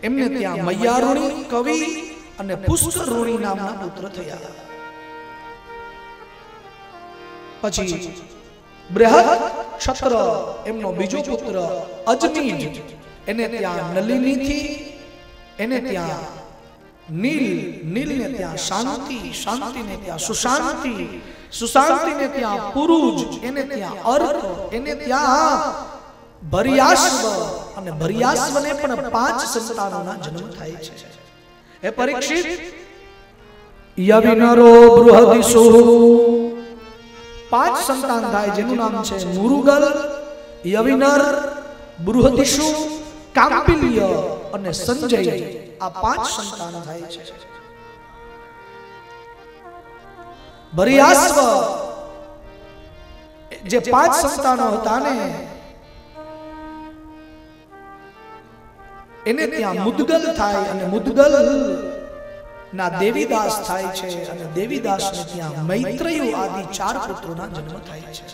એમને ત્યાં મૈયારુણી, કવિ અને પુષ્કરુણી નામના પુત્ર થયા. પછી બૃહત્ક્ષત્ર એમનો બીજો પુત્ર અજમીઢ, એને ત્યાં નલિનીથી, એને ત્યાં નીલને ત્યાં શાંતિ, શાંતિને ત્યાં સુશાંતિ, સુશાંતિને ત્યાં પુરુજ, એને ત્યાં અર્ક, એને ત્યાં ભરિયાશ્વ, અને ભરિયાશ્વને પણ 5 સંતાનોના જન્મ થાય છે. એ પરીક્ષિત યવિનરો બૃહદિષુ 5 સંતાન થાય જેનું નામ છે મુરુગલ, યવિનર, બૃહદિષુ, કાંપિલ્ય અને સંજય. આ 5 સંતાન થાય છે. ભરિયાશ્વ જે 5 સંતાનો હતા ને, એને ત્યાં મુદગલ થાય અને મુદગલ ના દેવીદાસ થાય છે અને દેવીદાસ ને ત્યાં મૈત્રેય આદિ 4 પુત્રોના જન્મ થાય છે.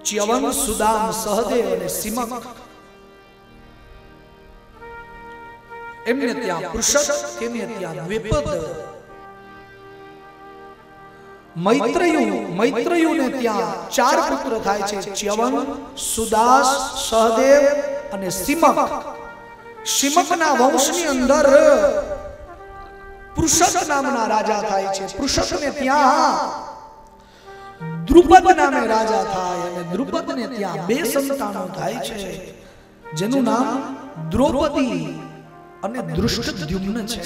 ચ્યવન, સુદામ, સહદેવ અને સિમક, એમને ત્યાં પૃષક, તેને ત્યાં દ્વિપદ, મૈત્રેયુ ને ત્યાં 4 પુત્ર થાય છે, ચ્યવન, સુદાસ, સહદેવ અને સિમક. સિમકના વંશની અંદર પૃષક નામના રાજા થાય છે. પૃષકને ત્યાં દ્રુપદ નામે રાજા થાય અને દ્રુપદને ત્યાં 2 સંતાનો થાય છે, જેનું નામ દ્રૌપદી અને દૃષ્ટદ્યુમ્ન છે.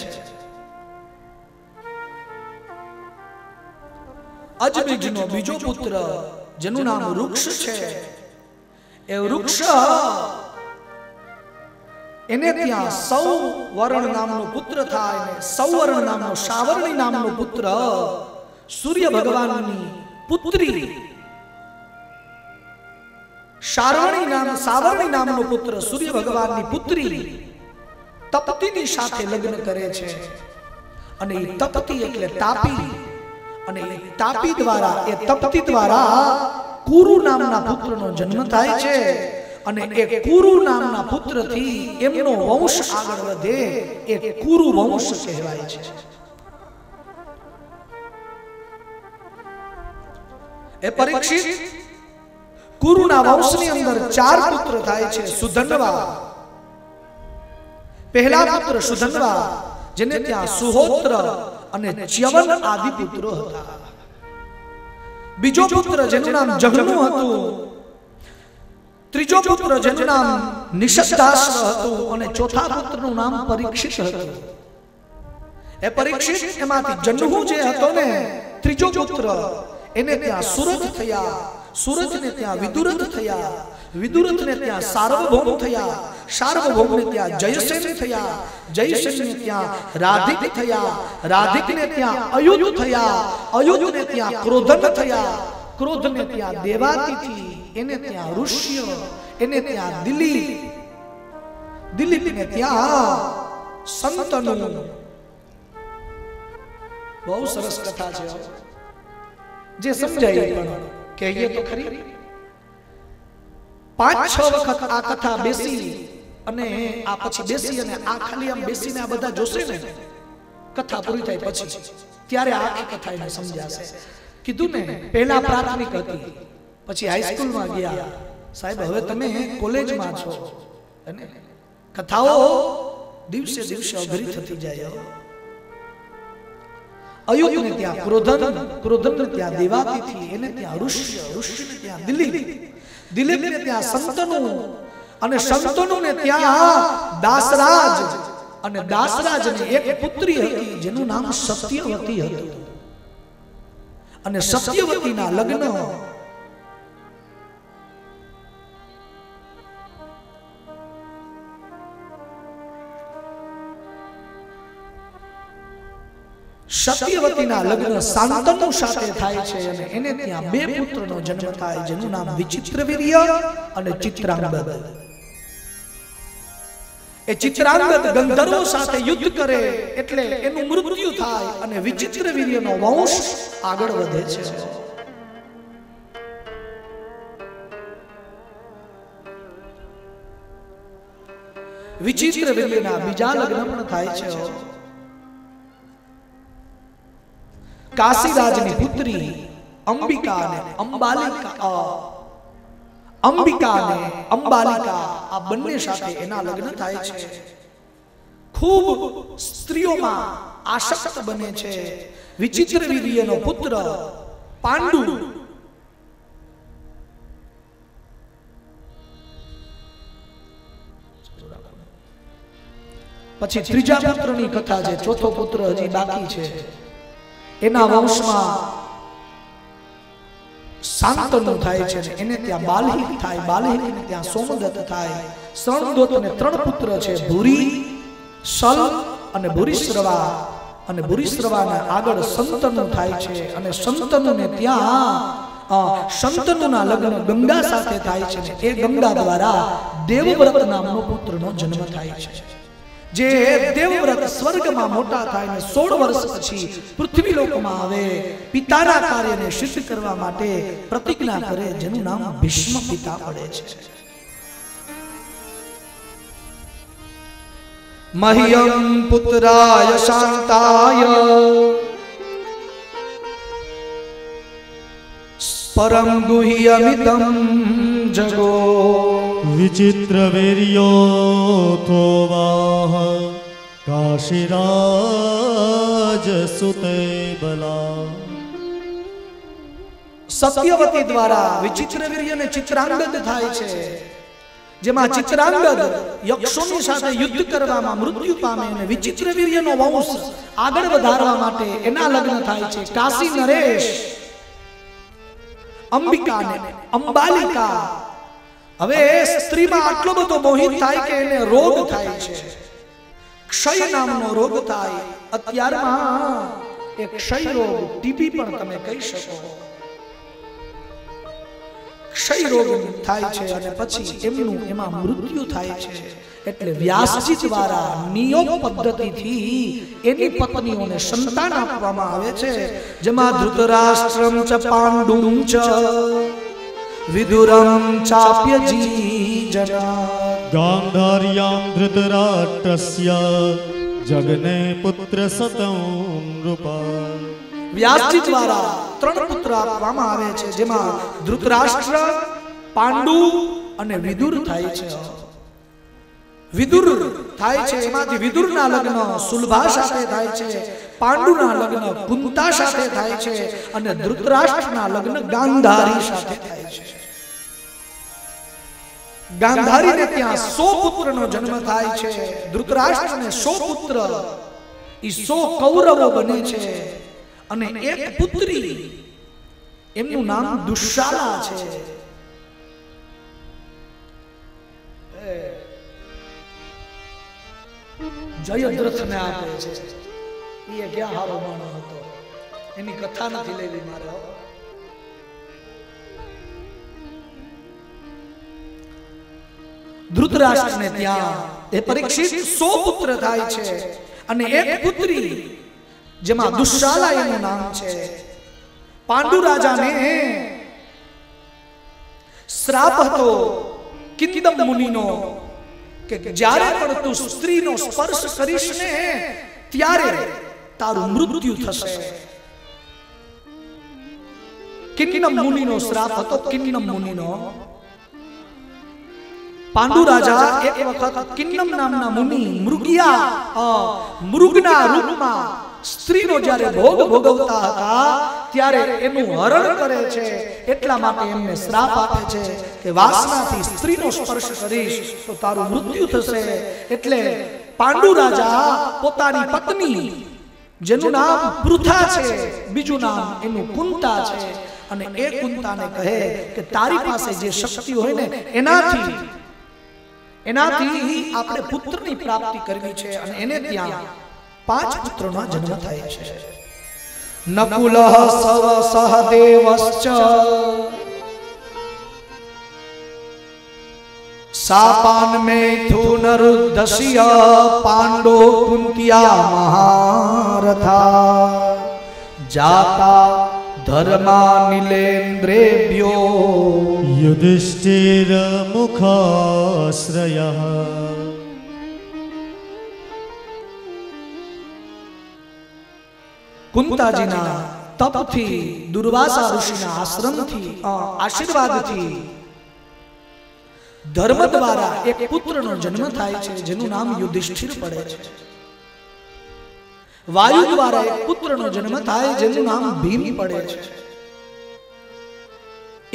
અજબીજનો બીજો પુત્ર જેનું નામ વૃક્ષ છે, એ વૃક્ષ એને ત્યાં સૌવર્ણ નામનો પુત્ર થાય ને સૌવર્ણ નામનો સાવરણી નામનો પુત્ર સૂર્ય ભગવાનની પુત્રી સાવરણી નામનો પુત્ર સૂર્ય ભગવાનની પુત્રી તપતીની સાથે લગ્ન કરે છે. અને એ તપતી એટલે તાપી, અને એ તાપી દ્વારા, એ તપતી દ્વારા કુરુ નામના પુત્રનો જન્મ થાય છે. અને એ કુરુ નામના પુત્રથી એમનો વંશ આગળ વધે, એ કુરુ વંશ કહેવાય છે. એ પરીક્ષિત કુરુના વંશની અંદર 4 પુત્ર થાય છે. સુધન્વા, પહેલા પુત્ર સુધન્વા, જેને ત્યાં સુહોત્ર અને ચ્યવન આદિ પુત્રો હતા. બીજો પુત્ર જેનું નામ જઘનુ હતું, ત્રીજો પુત્ર જેનું નામ નિષદ્ધાશ્વ હતું, અને ચોથા પુત્રનું નામ પરીક્ષિત હતું. એ પરીક્ષિત એમાંથી જન્મુ જે હતો ને ત્રીજો પુત્ર, એને ત્યાં સુરથ થયા, સુરથને ત્યાં વિદુરથ થયા, વિદુરથને ત્યાં સાર્વભૌમ થયા, સાર્વભૌમને ત્યાં જયસેન થયા, જયસેનને ત્યાં રાધિક થયા, રાધિકને ત્યાં અયુધ થયા, અયુધને ત્યાં ક્રોધન થયા, ક્રોધને ત્યાં દેવાતિથિ, એને ત્યાં ઋષ્ય, એને ત્યાં દિલીપ, દિલીપને ત્યાં સંતનુ. બહુ સરસ કથા છે, જે સમજાય પણ કહીએ તો ખરી. 5-6 વખત આ કથા બેસી અને આ પછી બેસી અને આ ખાલી આમ બેસીને આ બધા જોશે ને, કથા પૂરી થાય પછી, ત્યારે આખી કથા એને સમજાશે. કીધું ને પહેલા પ્રાથમિક હતી, પછી હાઈસ્કૂલમાં ગયા, સાહેબ હવે તમે કોલેજમાં છો, અને કથાઓ દિવસે દિવસે અઘરી થતી જાય. અયુધને ત્યાં ક્રોધન, ક્રોધનને ત્યાં દેવાતિથિ, એને ત્યાં ઋષ્ય, ઋષ્યને ત્યાં દિલીપ, દિલીપને ત્યાં સંતનુ, અને સંતનુને ત્યાં દાસરાજ, અને દાસરાજને એક પુત્રી હતી જેનું નામ સત્યવતી હતું. અને સત્યવતીના લગ્ન શાંતનુ સાથે થાય છે, અને એને ત્યાં 2 પુત્રનો જન્મ થાય, જેનું નામ વિચિત્રવીર્ય અને ચિત્રાંગદ. એ ચિત્રાંગદ ગંધર્વો સાથે યુદ્ધ કરે એટલે એનું મૃત્યુ થાય, અને વિચિત્રવીર્યનો વંશ આગળ વધે છે. વિચિત્રવીર્યના બીજા લગ્ન પણ થાય છે. કાશીરાજની પુત્રી અંબિકા અને અંબાલિકા, આ બંને સાથે એના લગ્ન થાય છે. ખૂબ સ્ત્રીઓમાં આસક્ત બને છે. વિચિત્રવીર્યનો પુત્ર પાંડુ, પછી ત્રીજા પુત્રની કથા છે, ચોથો પુત્ર હજી બાકી છે. એના વંશમાં શાંતનુ થાય છે, એને ત્યાં બાલહિક થાય, બાલહિકને ત્યાં સોમદત્ત થાય. સોમદત્તને 3 પુત્ર છે, ભૂરી, શલ અને ભૂરિશ્રવા. અને ભૂરિશ્રવાના આગળ સંતનુ થાય છે, અને સંતનુને ત્યાં સંતનુના લગ્ન ગંગા સાથે થાય છે, ને એ ગંગા દ્વારા દેવવ્રત નામનો પુત્રનો જન્મ થાય છે. જે દેવવ્રત સ્વર્ગમાં મોટા થાય ને 16 વર્ષ પછી પૃથ્વી લોકમાં આવે, પિતાના કાર્યને સિદ્ધ કરવા માટે પ્રતિજ્ઞા કરે, જેનું નામ ભીષ્મ પિતા પડે છે. મહ્યમ પુત્રાય શાંતાય परम गुह्यमिदं जगो विचित्रवीर्योऽथो वाह काशीराज सुते बला। सत्यवती द्वारा विचित्रवीर्य ने चित्रांगद थाय छे, जेमा चित्रांगद यक्षोनी साथे युद्ध करवामां मृत्यु पामे અને વિચિત્રવીર્યનો વંશ આગળ વધારવા માટે એના લગ્ન થાય છે કાશી નરેશ અંબિકા ને અંબાલિકા। હવે સ્ત્રીમાં આટલો બધો મોહિત થાય કે એને રોગ થાય છે, ક્ષય નામનો રોગ થાય। અત્યારમાં એક ક્ષય રોગ ટીબી પણ તમે કહી શકો, ક્ષય રોગ થાય છે અને પછી એમનું એમાં મૃત્યુ થાય છે। એટલે વ્યાસજી દ્વારા નિયમ પદ્ધતિથી એની પત્નીઓને સંતાન આપવામાં આવે છે, જેમાં ધૃતરાષ્ટ્રમ ચ પાંડુમ ચ વિદુરમ ચાપ્યજી જના। ગાંધાર્યામ ધૃતરાષ્ટ્રસ્ય જગને પુત્ર સતં નૃપા। વ્યાસજી દ્વારા 3 પુત્ર આપવામાં આવે છે, જેમાં ધૃતરાષ્ટ્ર, પાંડુ અને વિદુર થાય છે। વિદુર થાય છે, એમાંથી વિદુરના લગ્ન સુલભા સાથે થાય છે, પાંડુના લગ્ન કુંતા સાથે થાય છે અને ધૃતરાષ્ટ્રના લગ્ન ગાંધારી સાથે થાય છે। ગાંધારીને ત્યાં 100 પુત્રનો જન્મ થાય છે, ધૃતરાષ્ટ્રને 100 પુત્ર, ઈ 100 કૌરવો બને છે અને એક પુત્રી, એમનું નામ દુશાલા છે। જયદ્રથને આપે છે, એ ક્યાં હારો માણો હતો, એની કથા નથી લેવી મારે। ધૃતરાષ્ટ્રને ત્યાં એ પરીક્ષિત 100 પુત્ર થાય છે અને એક પુત્રી, જેમાં દુશાલા એનું નામ છે। પાંડુ રાજાને શ્રાપ હતો કિંદમ મુનિનો કે જ્યારે પણ તું સ્ત્રીનો સ્પર્શ કરીશ ને ત્યારે તારું મૃત્યુ થશે। કિંદમ મુનિનો શ્રાપ હતો, કિંદમ મુનિનો। પાંડુ રાજા એક વખત કિન્નમ નામના મુનિ મૃગના રૂપમાં સ્ત્રીનો જ્યારે ભોગ ભોગવતા હતા ત્યારે એનું હરણ કરે છે, એટલા માટે એમને શ્રાપ આપે છે કે વાસનાથી સ્ત્રીનો સ્પર્શ કરીશ તો તારું મૃત્યુ થશે। એટલે પાંડુ રાજા પોતાની પત્ની, જેનું નામ પૃથા છે, બીજું નામ એનું કુંતા છે, અને એ કુંતાને કહે કે તારી પાસે જે શક્તિ હોય ને એનાથી આપણે પુત્રની પ્રાપ્તિ કરવી છે, અને એને ત્યાં 5 પુત્રોના જન્મ થાય છે। નકુલઃ સવ સહદેવશ્ચ સાપાન મૈથુન રુદ્ધસ્ય પાંડો કુંત્યા મહારથા જાતા ધર્મા નિલેન્દ્રેભ્યો યુધિષ્ઠિર મુખાશ્રયઃ। કુંતાજીના તપથી, દુર્વાસા ઋષિના આશ્રમથી, આશીર્વાદથી ધર્મ દ્વારા એક પુત્રનો જન્મ થાય છે, જેનું નામ યુધિષ્ઠિર પડે છે। વાયુ દ્વારા એક પુત્રનો જન્મ થાય, જેનું નામ ભીમ પડે છે।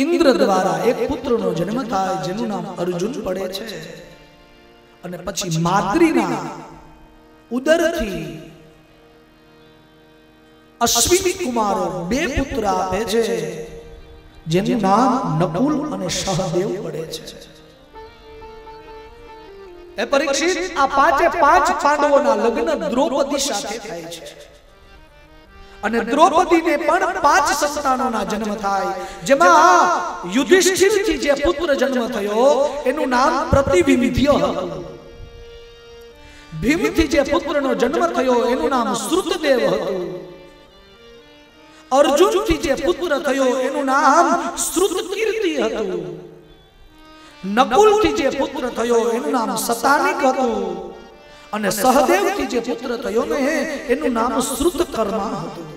ઇન્દ્ર દ્વારા એક પુત્રનો જન્મ થાય, જેનું નામ અર્જુન પડે છે। અને પછી માદ્રીના ઉદરથી અશ્વિની કુમારો 2 પુત્ર આપે છે, જેનું નામ નકુલ અને સહદેવ પડે છે। એ પરીક્ષિત આ 5 પાંડવોના લગ્ન દ્રૌપદી સાથે થાય છે, અને દ્રૌપદીને પણ 5 સંતાનોના જન્મ થાય, જેમાં યુધિષ્ઠિરથી જે પુત્ર જન્મ થયો એનું નામ પ્રતિવિંધ્ય હતું। ભીમથી જે પુત્રનો જન્મ થયો એનું નામ શ્રુતદેવ હતું। અર્જુનથી જે પુત્ર થયો એનું નામ શ્રુતકીર્તિ હતું। નકુલથી જે પુત્ર થયો એનું નામ શતાનિક હતું, અને સહદેવથી જે પુત્ર થયો ને એનું નામ શ્રુતકર્મા હતું।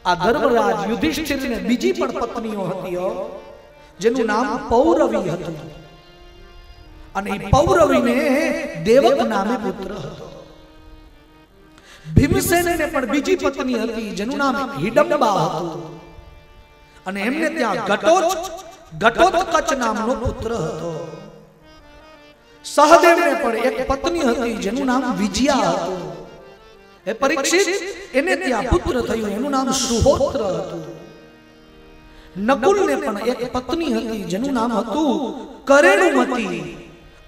આ ધર્મરાજ યુધિષ્ઠિરને બીજી પણ પત્નીઓ હતી જેનું નામ પૌરવી હતું અને એ પૌરવીને દેવક નામે પુત્ર હતો. ભીમસેનને પણ બીજી પત્ની હતી જેનું નામ હિડમ્બા હતું અને એમને ત્યાં ઘટોત્કચ નામનો પુત્ર હતો. સહદેવને પણ એક પત્ની હતી જેનું નામ વિજયા હતું. એ પરીક્ષિત એને ત્યાં પુત્ર થયું એનું નામ સુહોત્ર હતું. નકુલને પણ એક પત્ની હતી જેનું નામ હતું કરેણુમતી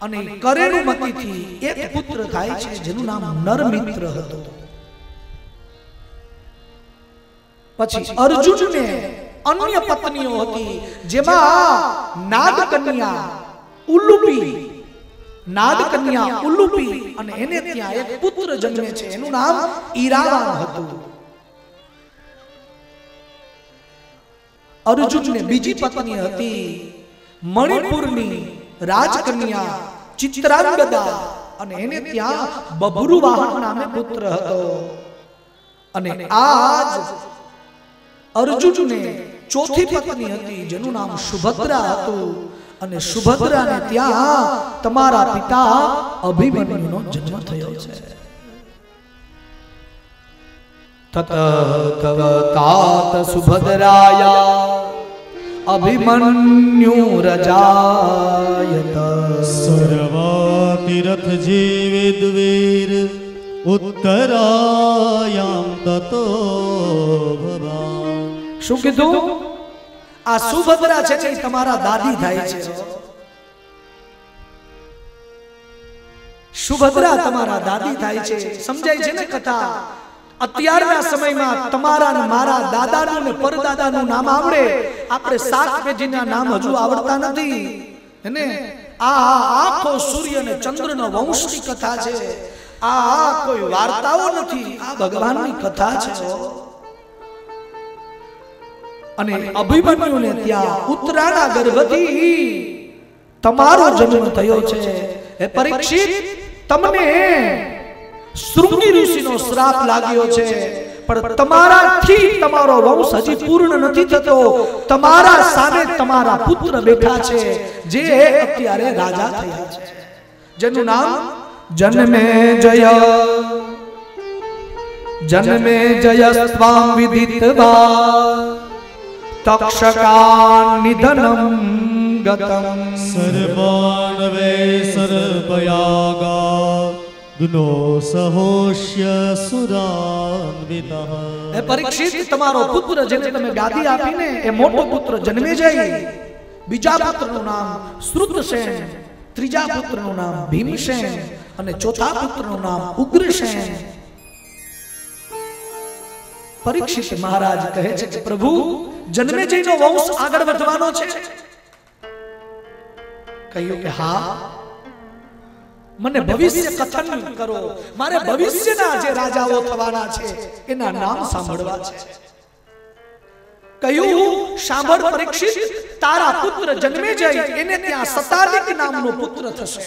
અને કરેણુમતીથી એક પુત્ર થાય છે જેનું નામ નરમિત્ર હતું. પછી અર્જુનને અન્ય પત્નીઓ હતી જેમાં નાગકન્યા ઉલ્લુપી અને એને ત્યાં એક પુત્ર જન્મે છે એનું નામ ઈરાવાન હતું. અર્જુનને બીજી પત્ની હતી મણિપુરની રાજકન્યા ચિત્રાંગદા અને એને ત્યાં બભરુવાહન નામે પુત્ર હતો. અને આજ અર્જુનને ચોથી પત્ની હતી જેનું નામ સુભદ્રા હતું અને સુભદ્રાને ત્યાં તમારા પિતા અભિમન્યુનો જન્મ થયો છે. તત તવ तात સુભદ્રાયા અભિમન્યુ રજાયત સર્વાતિરથ જીવિદ્વીર ઉત્તરાયામ તતો ભવાન. શું કીધું? આ સુભદ્રા છે એ તમારા દાદી થાય છે. સુભદ્રા તમારા દાદી થાય છે. સમજાય છે ને કથા? અત્યારના સમયમાં તમારા ને મારા દાદાનું ને પરદાદાનું નામ આવડે, આપણે 7 પેઢીના નામ હજુ આવડતા નથી. એને આ આખો સૂર્ય ને ચંદ્રનો વંશની કથા છે. આ કોઈ વાર્તાઓ નથી, આ ભગવાનની કથા છે. અને અભિમન્યુને ત્યાં ઉત્તરાના ગર્ભથી તમારો જન્મ થયો છે. હે પરીક્ષિત, તમને શૃંગી ઋષિનો શ્રાપ લાગ્યો છે, પણ તમારાથી તમારો વંશ હજી પૂર્ણ નથી થતો. તમારા સામે તમારા પુત્ર બેઠા છે જે અત્યારે રાજા થયા છે, જેનું નામ જન્મે જય સ્વામ વિદિતવા તક્ષકાન નિધનમ ગતમ સર્વાન વે સર્વયાગા ગુનો સહોષ્ય સુરાન્વિતઃ. એ પરીક્ષિત, તમારો પુત્ર જેને તમે ગાદી આપીને એ મોટો પુત્ર જન્મે જાય. બીજા પુત્રનું નામ શ્રુતસેન, ત્રીજા પુત્રનું નામ ભીમસેન અને ચોથા પુત્રનું નામ ઉગ્રસેન. પરીક્ષિત મહારાજ કહે છે કે પ્રભુ, જન્મેજયનો વંશ આગળ વધવાનો છે? કહ્યું કે હા, મને ભવિષ્ય કથન કરો. મારે ભવિષ્યના જે રાજાઓ થવાના છે એના નામ સાંભળવા છે. કહ્યું, સાંભળ પરીક્ષિત, તારા પુત્ર જન્મે જાય એને ત્યાં સતાનિક નામનો પુત્ર થશે,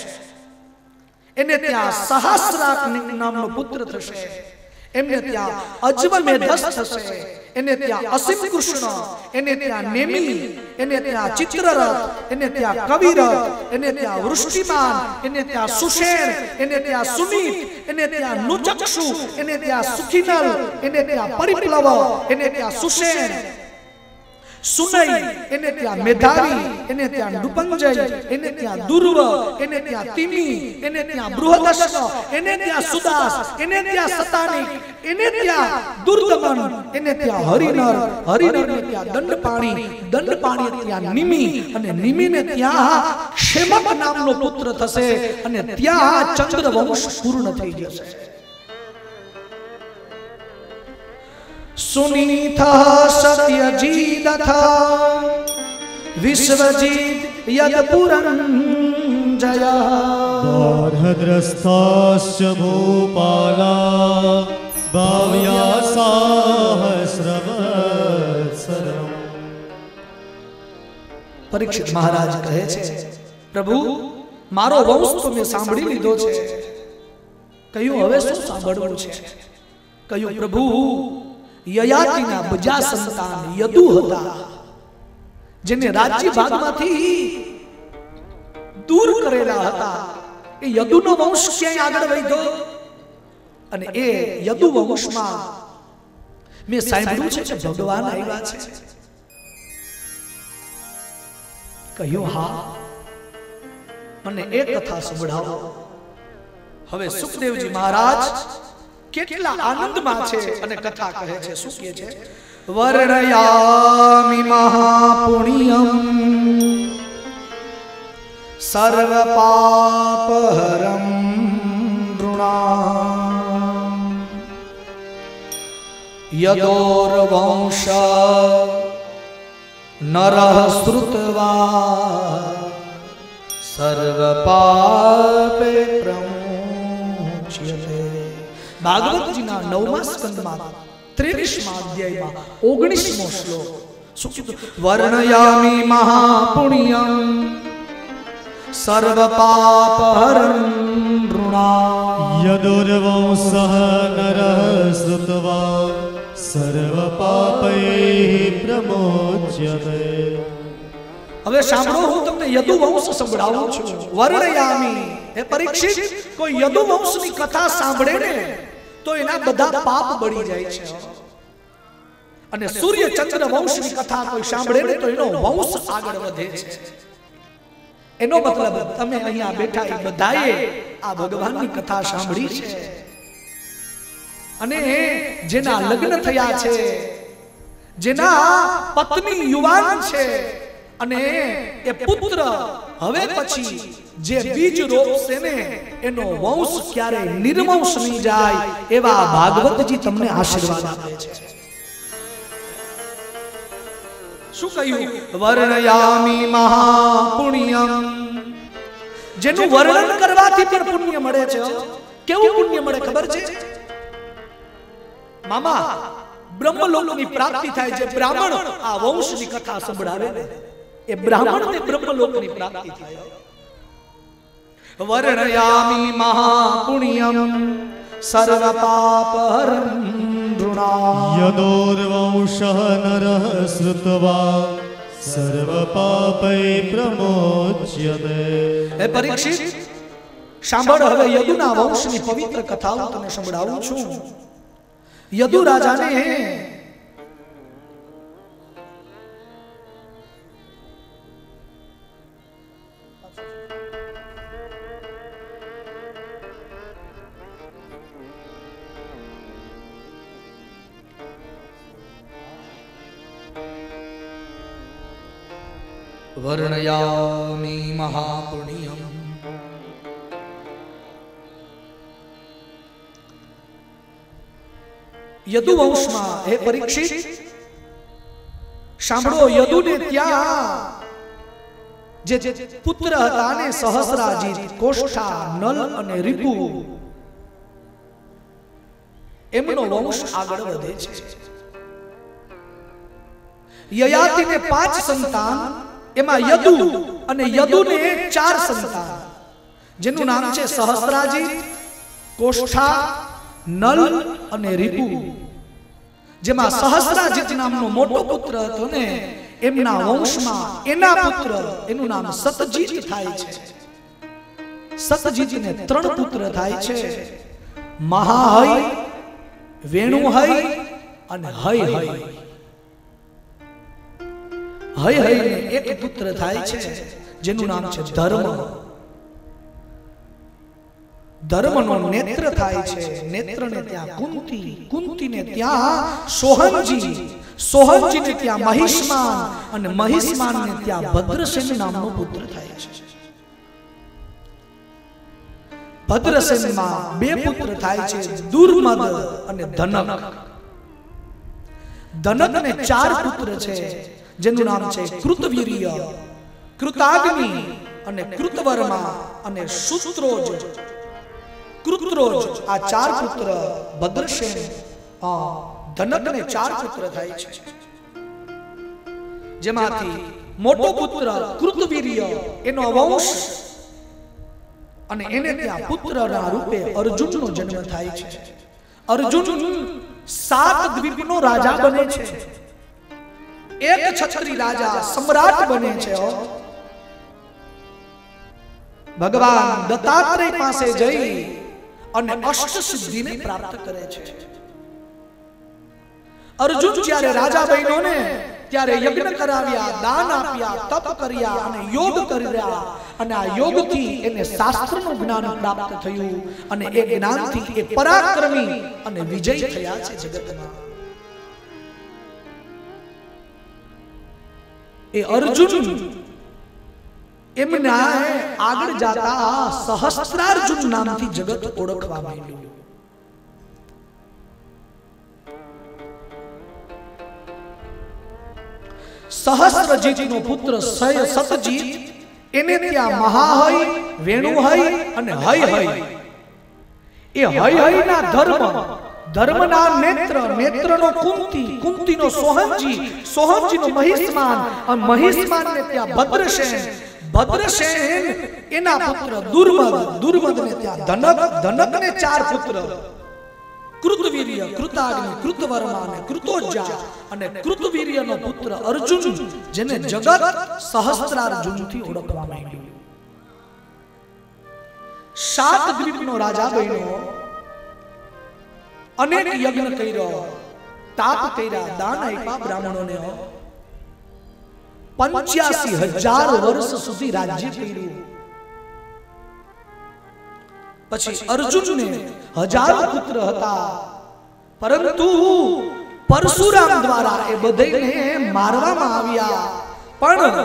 એને ત્યાં સહસ્રાક નામનો પુત્ર થશે, એમને ત્યાં અજ્વમેધસ થશે, એને ત્યાં અસીમ કૃષ્ણ, એને ત્યાં નેમિ, એને ત્યાં ચિત્રરથ, એને ત્યાં કવિરથ, એને ત્યાં વૃષ્ટિમાન, એને ત્યાં સુષેણ, એને ત્યાં સુમિત, એને ત્યાં નુચક્ષુ, એને ત્યાં સુખિનલ, એને ત્યાં પરિપ્લવ, એને ત્યાં સુષેણ, સુનય, એને ત્યાં મેધાવી, એને ત્યાં નૃપંજય, એને ત્યાં દુર્વ, એને ત્યાં તિમિ, એને ત્યાં બૃહદશ્વ, એને ત્યાં સુદાસ, એને ત્યાં સતાનિક, એને ત્યાં દુર્દમન, એને ત્યાં હરિનર, હરિનરને ત્યાં દંડપાણી, દંડપાણી ત્યાં નિમિ અને નિમિને ત્યાં ક્ષેમક નામનો પુત્ર થશે અને ત્યાં ચંદ્ર વંશ પૂર્ણ થઈ જશે. સુનીથા સત્યજીદથા વિશ્વજીત યદપુરંજયઃ બાર્હદ્રસ્થાશ્ચ ભૂપાલા ભાવ્યા સહસ્રવત્સરમ. પરીક્ષિત મહારાજ કહે છે, પ્રભુ, મારો વંશ તો મેં સાંભળી લીધો છે. કહ્યું, હવે શું સાંભળવું છે? કહ્યું, પ્રભુ, યયાતિના બજા સંતાન યદુ હતા, જેને રાજ્ય ભાગમાંથી દૂર કરેલા હતા. એ યદુનો વંશ ક્યાંય આગળ વધ્યો અને એ યદુ વંશમાં મેં સાંભળ્યું છે કે ભગવાન આવ્યા છે. કહ્યું હા, મને એક કથા સંભળાવો. હવે સુખદેવજી મહારાજ કેટલા આનંદમાં છે અને કથા કહે છે. શું કહે છે? વર્ણયામિ મહાપુણ્યમ સર્વ પાપહરમ નૃણામ યદોર વંશ નરઃ શ્રુત્વા સર્વ પાપે પ્રમુચ્યતે. ભાગવતજીના 9મા સ્કંદમાં 23મા અધ્યાયમાં 19મો શ્લોક. શું કીધું? વર્ણયામિ મહાપુણ્યમ સર્વ પાપહરં નૃણામ યદુર્વંશઃ નરઃ શ્રુત્વા સર્વ પાપૈઃ પ્રમોચ્યતે. હવે સાંભળો, હું તમને યદુ વંશ સંભળાવું છું. વર્ણયામિ, હે પરીક્ષિત, કોઈ યદુ વંશની કથા સાંભળે ને તો એના બધા પાપ બળી જાય છે. અને સૂર્ય ચંદ્ર વંશની કથા કોઈ સાંભળે ને તો એનો વંશ આગળ વધે છે. એનો મતલબ તમે અહીંયા બેઠા એ બધાએ આ ભગવાનની કથા સાંભળી છે અને જેના લગ્ન થયા છે, જેના પત્ની યુવાન છે અને એ પુત્ર હવે પછી જે બીજ રોપશે ને એનો વંશ ક્યારે નિર્વંશ નહીં જાય, એવા ભાગવતજી તમને આશીર્વાદ આપે છે. શું કહ્યું? વર્ણયામિ મહાપુણ્યમ. જેનું વર્ણન કરવાથી પણ પુણ્ય મળે છે. કેવું પુણ્ય મળે ખબર છે મામા? બ્રહ્મલોકની પ્રાપ્તિ થાય. જે બ્રાહ્મણ આ વંશની કથા સંભળાવે ને એ બ્રાહ્મણને બ્રહ્મલોકની પ્રાપ્તિ થાય. વર્ણયામિ મહાપુણ્યમ સર્વ પાપહરં નૃણામ યદોર્વંશઃ નરઃ શ્રુત્વા સર્વ પાપૈઃ પ્રમોચ્યતે. હે પરીક્ષિત, સાંભળ. હવે યદુના વંશની પવિત્ર કથાઓ તને સંભળાવું છું. યદુ રાજાને વર્ણયામિ મહાપુણ્યમ. યદુ વંશમાં, હે પરીક્ષિત, સાંભળો. યદુને ત્યાં જે પુત્ર હતા ને સહસ્રાજીત, કોષ્ઠા, નલ અને રિપુ, એમનો વંશ આગળ વધે છે. યયાતિને 5 સંતાન, એમાં યદુ અને યદુને 4 સંતાન, જેનું નામ છે સહસ્રાજીત, કોષ્ઠા, નલ અને રિપુ. જેમાં સહસ્રાજીત નામનો મોટો પુત્ર હતો ને એમના વંશમાં એના પુત્ર, એનું નામ સતજીત થાય છે. સતજીતને 3 પુત્ર થાય છે. મહાહય, વેણુહય અને હય હય. હય હયને 1 પુત્ર થાય છે જેનું નામ છે ધર્મ. ધર્મનો નેત્ર થાય છે. નેત્રને ત્યાં કુંતી, કુંતીને ત્યાં સોહનજી, સોહનજીને ત્યાં મહિષ્માન અને મહિષ્માનને ત્યાં ભદ્રસેન નામનો પુત્ર થાય છે. ભદ્રસેનમાં 2 પુત્ર થાય છે, દુર્મદ અને ધનક. ધનકને 4 પુત્ર છે જેનું નામ છે કૃતવીર્ય, કૃતાગ્નિ અને કૃતવર્મા અને સૂત્રોજ, કૃત્રોજ. આ 4 પુત્ર ભદ્રસેન, ધનકને 4 પુત્ર થાય છે. જેમાંથી મોટો પુત્ર કૃતવીર્ય, એનો વંશ અને એને ત્યાં પુત્રના રૂપે અર્જુનનો જન્મ થાય છે. અર્જુન સાત દ્વીપનો રાજા બને છે, એક છત્રી રાજા સમ્રાટ બને છે। ભગવાન દત્તાત્રેય પાસે જઈ અને અષ્ટ સિદ્ધિને પ્રાપ્ત કરે છે। અર્જુન જ્યારે રાજા બન્યો ને ત્યારે યજ્ઞ કરાવ્યા, દાન આપ્યા, તપ કર્યા અને યોગ કર્યા અને આ યોગથી એને શાસ્ત્રનું જ્ઞાન પ્રાપ્ત થયું અને એ જ્ઞાનથી એ પરાક્રમી અને વિજય થયા છે જગતમાં। એ અર્જુન એમના આગળ જાતા સહસ્ત્રાર્જુન નામથી જગત ઓળખવા માંડ્યું। સહસ્રજીતનો પુત્ર સતજીત, એને ત્યાં મહાહય, વેણુહય અને હય એ હયના ધર્મના નેત્રનો કુંતી, કુંતીનો સોહમજીનો મહિષ્માન અને મહિષ્માનને ત્યાં ભદ્રસેન એના પુત્ર દુર્મદને ત્યાં ધનકને ચાર પુત્ર, કૃતવીર્ય, કૃતાગ્નિ, કૃતવર્મા અને કૃતોજ્જા અને કૃતવીર્યનો પુત્ર અર્જુન, જેને જગત સહસ્ત્રાર્જુનથી ઓળખવા માંડ્યું। સાત દ્વીપનો રાજા બન્યો, અનેક યજ્ઞ કર્યો, તાપ કર્યા, દાન આપ્યા બ્રાહ્મણોને, 85,000 વર્ષ સુધી રાજ્ય કર્યું। પછી અર્જુનને 1000 પુત્ર હતા, પરંતુ પરશુરામ દ્વારા એ બધાને મારવામાં આવ્યા। પણ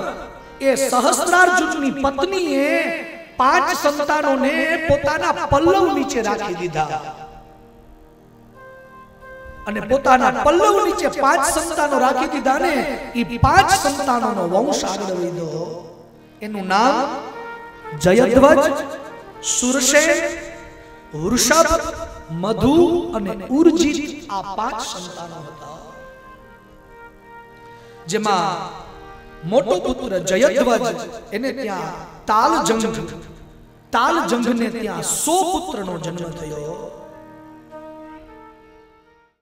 એ સહસ્ત્રાર્જુનની પત્નીએ 5 સંતાનોને પોતાના પલ્લવ નીચે રાખી દીધા અને પોતાના પલ્લવ નીચે 5 સંતાનો રાખી દીધા ને એ 5 સંતાનોનો વંશ આગળ વધ્યો। એનું નામ જયધ્વજ, સુરસેન, વૃષભ, મધુ અને ઉર્જિત, આ 5 સંતાનો હતા। જેમાં મોટો પુત્ર જયધ્વજ, એને ત્યાં તાલજંગ ને ત્યાં 100 પુત્રનો જન્મ થયો।